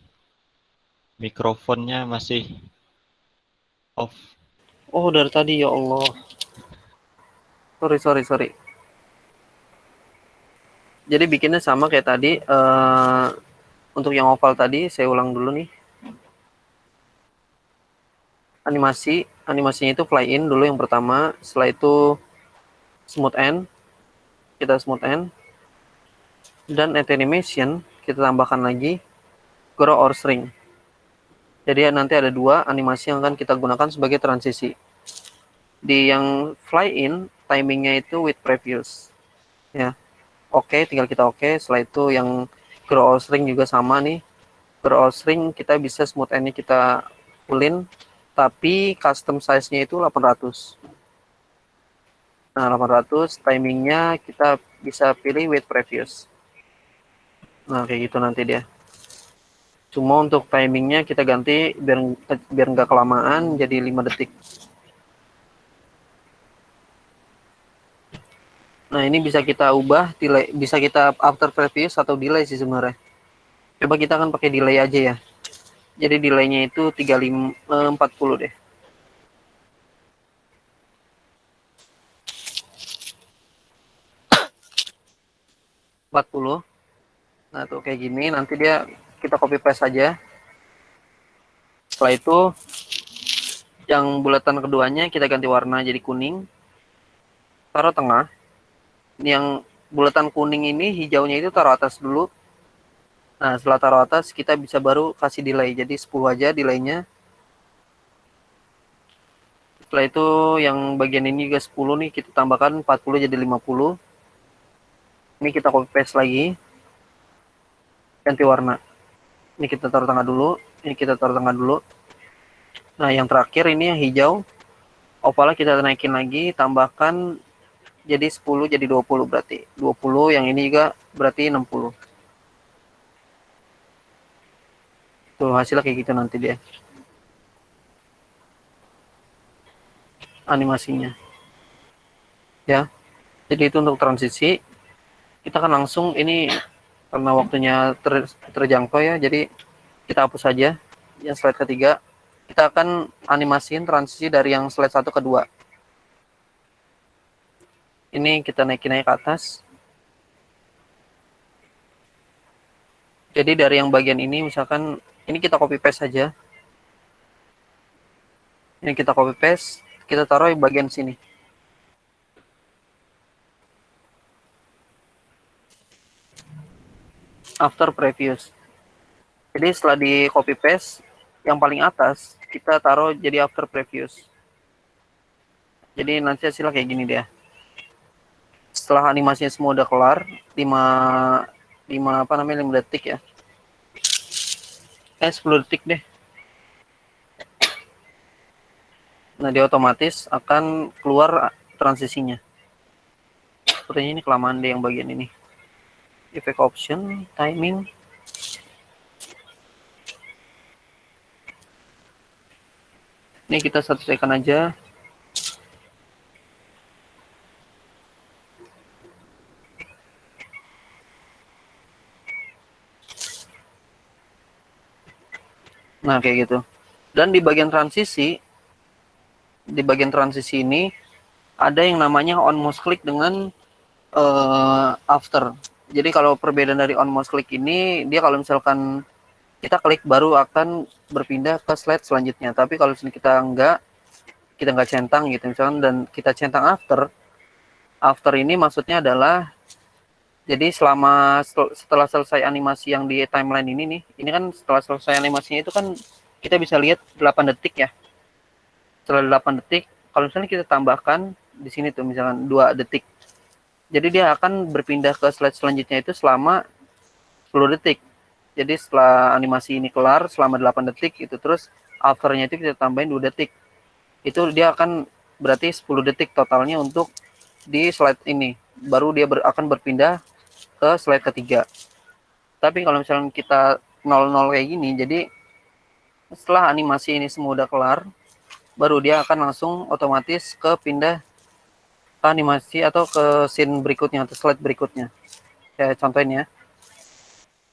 mikrofonnya masih off. Oh, dari tadi ya Allah. Sorry. Jadi bikinnya sama kayak tadi. Untuk yang oval tadi, saya ulang dulu nih. Animasinya itu fly in dulu yang pertama. Setelah itu smooth end. Kita smooth end. Dan at animation, kita tambahkan lagi grow or shrink. Jadi nanti ada dua animasi yang akan kita gunakan sebagai transisi. Di yang fly in, timingnya itu with previous. Ya. Oke, tinggal kita oke. Setelah itu yang grow or shrink juga sama nih. Grow or shrink kita bisa smooth end-nya kita fullin, tapi custom size-nya itu 800. Nah, 800 timingnya kita bisa pilih with previous. Nah, kayak gitu nanti dia. Cuma untuk timingnya kita ganti biar nggak kelamaan jadi 5 detik. Nah, ini bisa kita ubah delay, bisa kita after previous atau delay sih sebenarnya. Coba kita akan pakai delay aja ya. Jadi delaynya itu 40 deh. 40. Nah, tuh kayak gini nanti dia kita copy paste aja. Setelah itu yang bulatan keduanya kita ganti warna jadi kuning. Taruh tengah. Yang bulatan kuning ini hijaunya itu taruh atas dulu. Nah, setelah taruh atas kita bisa baru kasih delay. Jadi 10 aja delaynya. Setelah itu yang bagian ini juga 10 nih kita tambahkan 40 jadi 50. Ini kita copy paste lagi. Ganti warna. Ini kita taruh tengah dulu. Ini kita taruh tengah dulu. Nah, yang terakhir ini yang hijau. Opalnya kita naikin lagi, tambahkan jadi 10 jadi 20 berarti. 20 yang ini juga berarti 60. Tuh hasilnya kayak gitu nanti dia. Animasinya. Ya. Jadi itu untuk transisi. Kita akan langsung ini karena waktunya terjangkau ya. Jadi kita hapus saja. Yang slide ketiga. Kita akan animasiin transisi dari yang slide 1 ke 2. Ini kita naikin naik ke atas. Jadi dari yang bagian ini misalkan ini kita copy paste saja. Ini kita copy paste, kita taruh di bagian sini. After previous. Jadi setelah di copy paste, yang paling atas kita taruh jadi after previous. Jadi nanti hasilnya kayak gini dia. Setelah animasinya semua udah kelar, 5 detik ya. 10 detik deh. Nah, dia otomatis akan keluar transisinya. Sepertinya ini kelamaan deh yang bagian ini. Effect option, timing. Ini kita selesaikan aja. Nah, kayak gitu. Dan di bagian transisi ini ada yang namanya on mouse click dengan after. Jadi kalau perbedaan dari on mouse click ini, dia kalau misalkan kita klik baru akan berpindah ke slide selanjutnya. Tapi kalau kita nggak centang gitu misalkan dan kita centang after ini maksudnya adalah jadi setelah selesai animasi yang di timeline ini kan setelah selesai animasinya itu kan kita bisa lihat 8 detik ya. Setelah 8 detik, kalau misalnya kita tambahkan di sini tuh misalkan 2 detik. Jadi dia akan berpindah ke slide selanjutnya itu selama 10 detik. Jadi setelah animasi ini kelar selama 8 detik itu terus afternya itu kita tambahin 2 detik. Itu dia akan berarti 10 detik totalnya untuk di slide ini. Baru dia akan berpindah ke slide ketiga. Tapi kalau misalnya kita 00 kayak gini, jadi setelah animasi ini semua udah kelar, baru dia akan langsung otomatis ke pindah ke animasi atau ke scene berikutnya atau slide berikutnya. Saya contohin ya.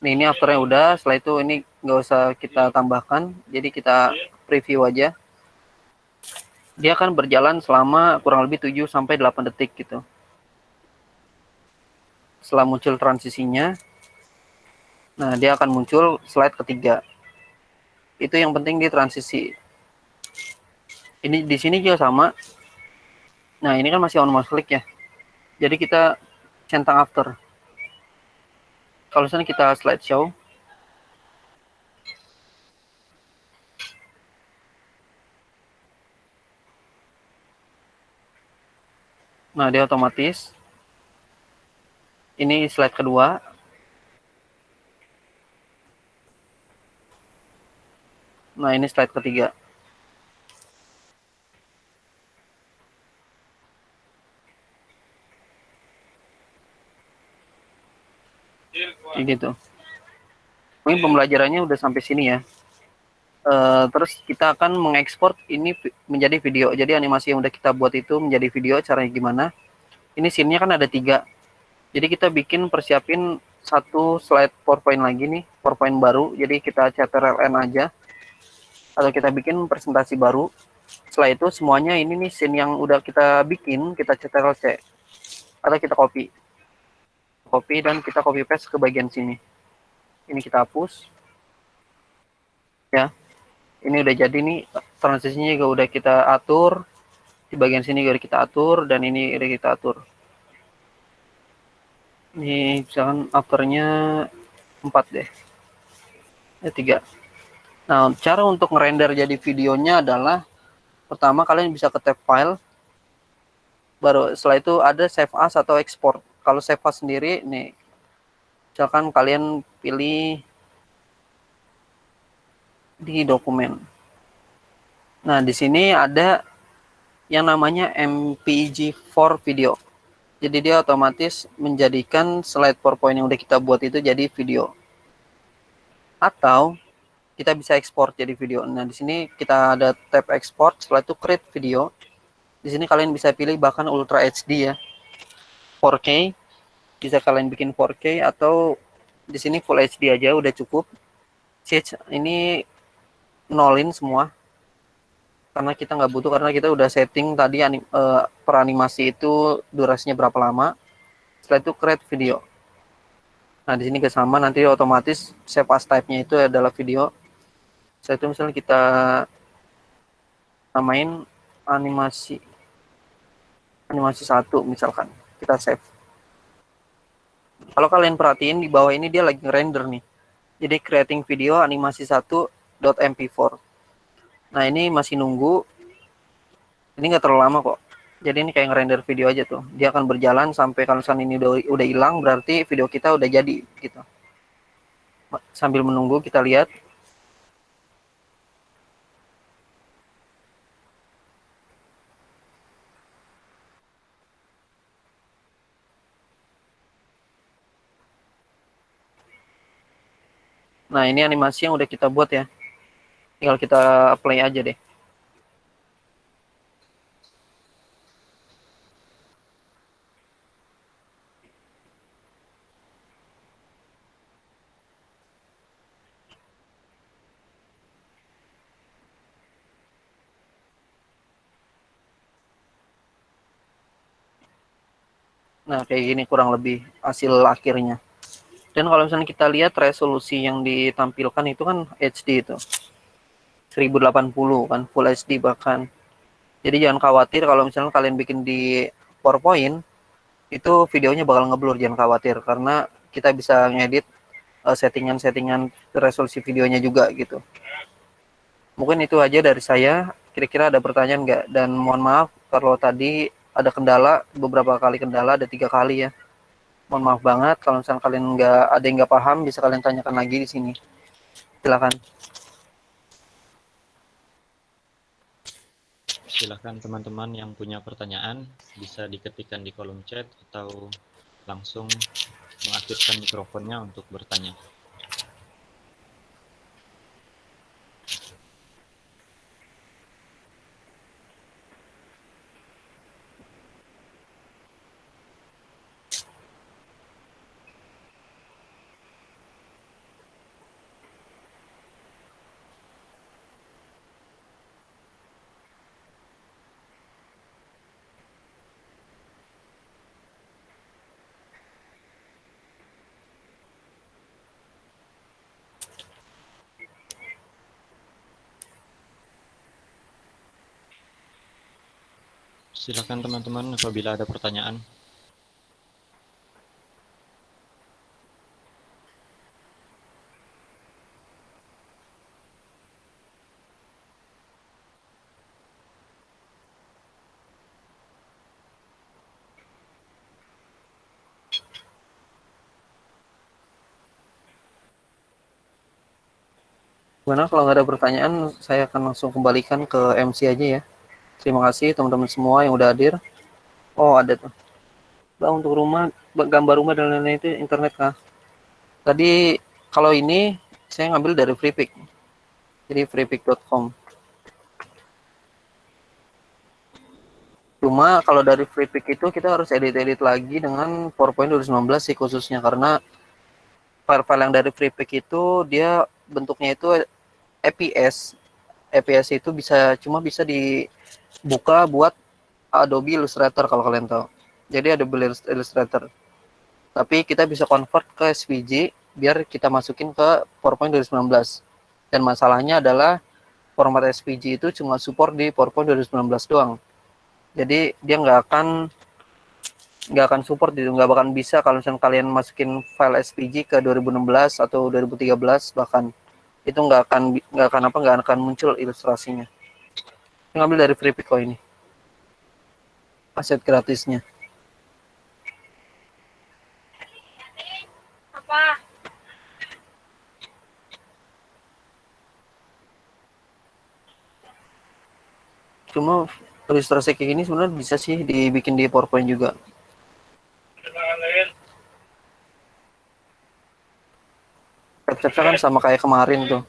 Nih, ini afternya udah. Setelah itu ini nggak usah kita tambahkan. Jadi kita preview aja. Dia akan berjalan selama kurang lebih 7 sampai 8 detik gitu. Setelah muncul transisinya, nah dia akan muncul slide ketiga. Itu yang penting di transisi. Ini di sini juga sama. Nah, ini kan masih on mouse click ya. Jadi kita centang after. Kalau misalnya kita slideshow, nah dia otomatis. Ini slide kedua. Nah, ini slide ketiga. Kayak gitu. Mungkin pembelajarannya udah sampai sini ya. Terus kita akan mengekspor ini menjadi video. Jadi animasi yang udah kita buat itu menjadi video. Caranya gimana? Ini scene-nya kan ada 3. Jadi kita bikin persiapin satu slide PowerPoint lagi nih, PowerPoint baru. Jadi kita CTRL-N aja. Atau kita bikin presentasi baru. Setelah itu semuanya ini nih scene yang udah kita bikin, kita CTRL-C. Atau kita copy. Copy dan kita copy paste ke bagian sini. Ini kita hapus. Ya, ini udah jadi nih, transisinya juga udah kita atur. Di bagian sini juga udah kita atur, dan ini udah kita atur. Ini misalkan afternya 4 deh. 3. Nah, cara untuk ngerender jadi videonya adalah pertama kalian bisa ke tab file, baru setelah itu ada save as atau export. Kalau save as sendiri nih, misalkan kalian pilih di dokumen. Nah, di sini ada yang namanya MPG4 video. Jadi dia otomatis menjadikan slide PowerPoint yang udah kita buat itu jadi video. Atau kita bisa ekspor jadi video. Nah, di sini kita ada tab export, setelah itu create video. Di sini kalian bisa pilih bahkan Ultra HD ya. 4K, bisa kalian bikin 4K atau di sini Full HD aja udah cukup. Ini nolin semua karena kita nggak butuh, karena kita udah setting tadi per animasi itu durasinya berapa lama. Setelah itu create video. Nah, di sini ke sama, nanti otomatis save as type-nya itu adalah video. Setelah itu misalnya kita namain animasi 1 misalkan. Kita save. Kalau kalian perhatiin di bawah ini dia lagi ngerender nih. Jadi creating video animasi 1.mp4. Nah, ini masih nunggu. Ini nggak terlalu lama kok. Jadi ini kayak ngerender video aja tuh. Dia akan berjalan sampai kalau misalnya ini udah hilang, berarti video kita udah jadi gitu. Sambil menunggu kita lihat. Nah, ini animasi yang udah kita buat ya. Tinggal kita play aja deh. Nah, kayak gini kurang lebih hasil akhirnya. Dan kalau misalnya kita lihat resolusi yang ditampilkan itu kan HD itu. 1080 kan, Full HD bahkan. Jadi jangan khawatir kalau misalnya kalian bikin di PowerPoint, itu videonya bakal ngeblur, jangan khawatir. Karena kita bisa ngedit settingan-settingan resolusi videonya juga gitu. Mungkin itu aja dari saya. Kira-kira ada pertanyaan nggak? Dan mohon maaf kalau tadi ada kendala, beberapa kali kendala, ada 3 kali ya. Mohon maaf banget kalau misalnya kalian nggak ada yang nggak paham, bisa kalian tanyakan lagi di sini. Silakan. Silakan teman-teman yang punya pertanyaan bisa diketikkan di kolom chat atau langsung mengaktifkan mikrofonnya untuk bertanya. Silakan teman-teman apabila ada pertanyaan. Gimana kalau nggak ada pertanyaan, saya akan langsung kembalikan ke MC aja ya. Terima kasih teman-teman semua yang udah hadir. Oh, ada tuh. Bang, untuk rumah, gambar rumah dan lain-lain itu internet kah? Tadi kalau ini saya ngambil dari Freepik. Jadi freepik.com. Cuma kalau dari Freepik itu kita harus edit-edit lagi dengan PowerPoint 2019 sih khususnya, karena file-file yang dari Freepik itu dia bentuknya itu EPS. EPS itu cuma bisa dibuka buat Adobe Illustrator kalau kalian tahu. Jadi Adobe Illustrator. Tapi kita bisa convert ke SVG biar kita masukin ke PowerPoint 2019. Dan masalahnya adalah format SVG itu cuma support di PowerPoint 2019 doang. Jadi dia nggak akan support, nggak bakal bisa kalau misalnya kalian masukin file SVG ke 2016 atau 2013 bahkan, itu nggak akan muncul ilustrasinya. Ngambil dari Freepik ini aset gratisnya. Apa? Cuma ilustrasi kayak gini sebenarnya bisa sih dibikin di PowerPoint juga. Konsepnya kan sama kayak kemarin tuh.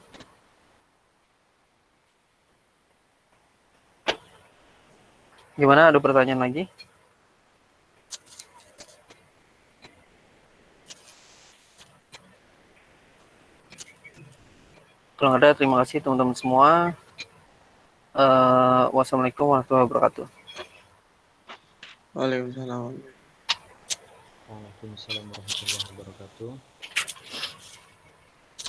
Gimana, ada pertanyaan lagi? Kalau ada, terima kasih teman-teman semua. Wassalamualaikum warahmatullahi wabarakatuh. Waalaikumsalam. Waalaikumsalam warahmatullahi wabarakatuh.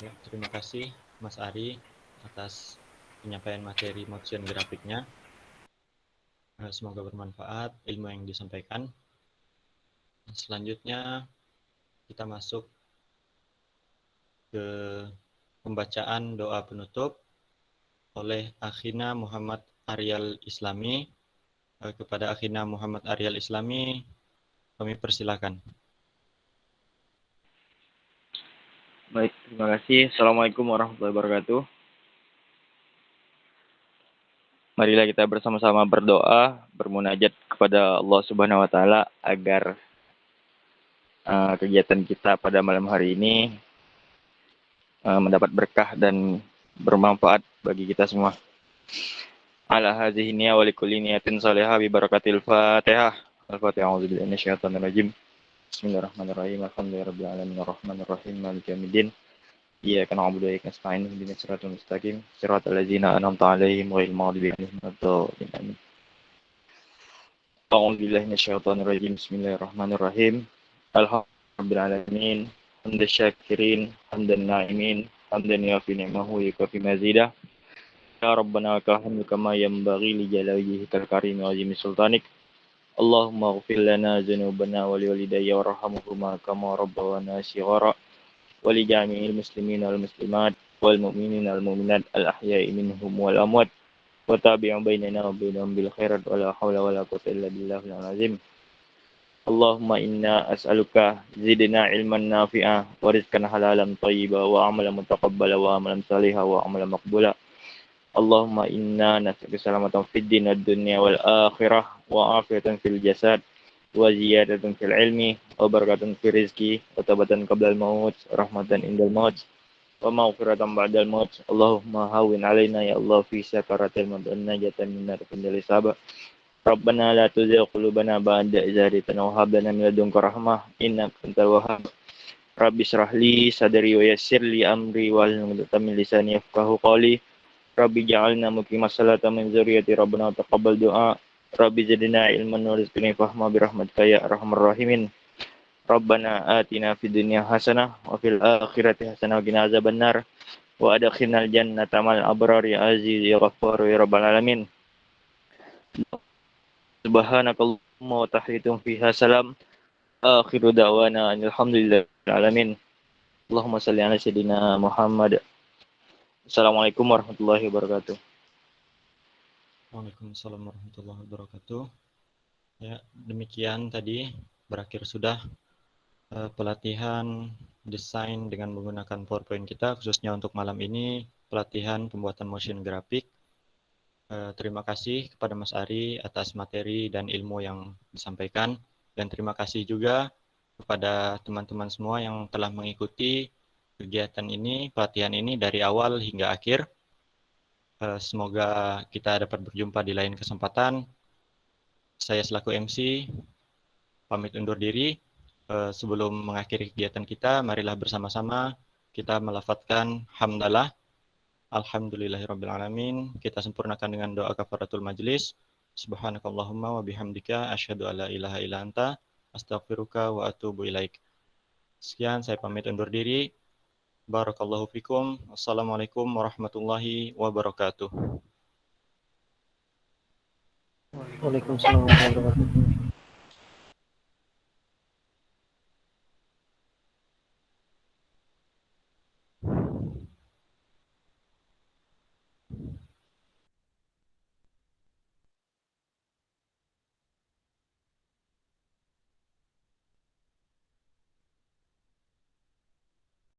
Ya, terima kasih Mas Ari atas penyampaian materi motion grafiknya. Semoga bermanfaat ilmu yang disampaikan. Selanjutnya kita masuk ke pembacaan doa penutup oleh Akhina Muhammad Aryal Islami. Kepada Akhina Muhammad Aryal Islami, kami persilakan. Baik, terima kasih. Assalamualaikum warahmatullahi wabarakatuh. Marilah kita bersama-sama berdoa, bermunajat kepada Allah Subhanahu wa taala agar kegiatan kita pada malam hari ini mendapat berkah dan bermanfaat bagi kita semua. Ala hadhihi niyya wa likulli niyatin salihah bi barakatil Fatihah. Al-Fatihah. A'udzubillahi minasyaitonir rajim. Bismillahirrahmanirrahim. Alhamdulillahirabbil alamin arrahmanir rahim maliki yaumiddin. Iyyaka na'budu wa iyyaka nasta'in ihdinas siratal mustaqim siratal ladzina an'amta 'alaihim ghairil maghdubi 'alaihim waladdallin. A'udzu billahi minasyaitonir rajim. Bismillahirrahmanirrahim. Alhamdulillahirabbil alamin. Hamdan syakirin, hamdan na'imin, hamdan yafi ni'mahu wa yukafi mazidah. Ya Rabbana lakal hamdu kama yanbaghi li jalali wajhikal karim wa 'azimi sultanik. Allahumma ighfir lana dzunubana wa liwalidayya warhamhuma kama rabbawana shighara. ولجميع المسلمين والمسلمات والمؤمنين والمؤمنات الأحياء منهم والأموات وتابع بيننا وبينهم بالخيرات ولا حول ولا قوة إلا بالله العظيم. اللهم إنا أسألك زدنا علما نافعا ورزقا حلالا طيبا وعملا متقبلا وعملا صالحا وعملا مقبولا. اللهم إنا نسألك سلامة في الدين والدنيا والآخرة وعافية في الجسد وزيادة في العلم وبركة في الرزق وتوبة قبل الموت رحمة عند الموت ومغفرة بعد الموت. اللهم هون علينا يا الله في سكرات الموت والنجاة من نار الحساب. ربنا لا تزغ قلوبنا بعد إذ هديتنا وهب لنا من لدنك رحمة إنك أنت الوهاب. رب اشرح لي صدري ويسر لي أمري واحلل عقدة من لساني يفقهوا قولي. رب اجعلنا مقيم الصلاة من ذريتي ربنا وتقبل دعاء. Rabbi zidna ilman warizqni fahma birahmatika ya arhamar rahimin. Rabbana atina fid dunya hasanah wa fil akhirati hasanah wa qina azabannar wa adkhilnal jannata mal abrar ya aziz ya ghaffar ya rabbal alamin. Subhanakallahumma wa tahiyatum fiha salam. Akhiru da'wana alhamdulillahi alamin. Allahumma salli ala sayyidina Muhammad. Assalamualaikum warahmatullahi wabarakatuh. Waalaikumsalam warahmatullahi wabarakatuh. Ya, demikian tadi berakhir sudah pelatihan desain dengan menggunakan PowerPoint kita, khususnya untuk malam ini, pelatihan pembuatan motion grafik. Terima kasih kepada Mas Ari atas materi dan ilmu yang disampaikan, dan terima kasih juga kepada teman-teman semua yang telah mengikuti kegiatan ini, pelatihan ini dari awal hingga akhir. Semoga kita dapat berjumpa di lain kesempatan. Saya selaku MC pamit undur diri. Sebelum mengakhiri kegiatan kita, marilah bersama-sama kita melafadzkan hamdalah. Alhamdulillahirrabbilalamin. Kita sempurnakan dengan doa kafaratul majlis. Subhanakallahumma wa bihamdika asyhadu alla ilaha illa anta astaghfiruka wa atubu ilaik. Sekian, saya pamit undur diri. Barakallahu fikum. Assalamualaikum warahmatullahi wabarakatuh. Waalaikumsalam warahmatullahi wabarakatuh.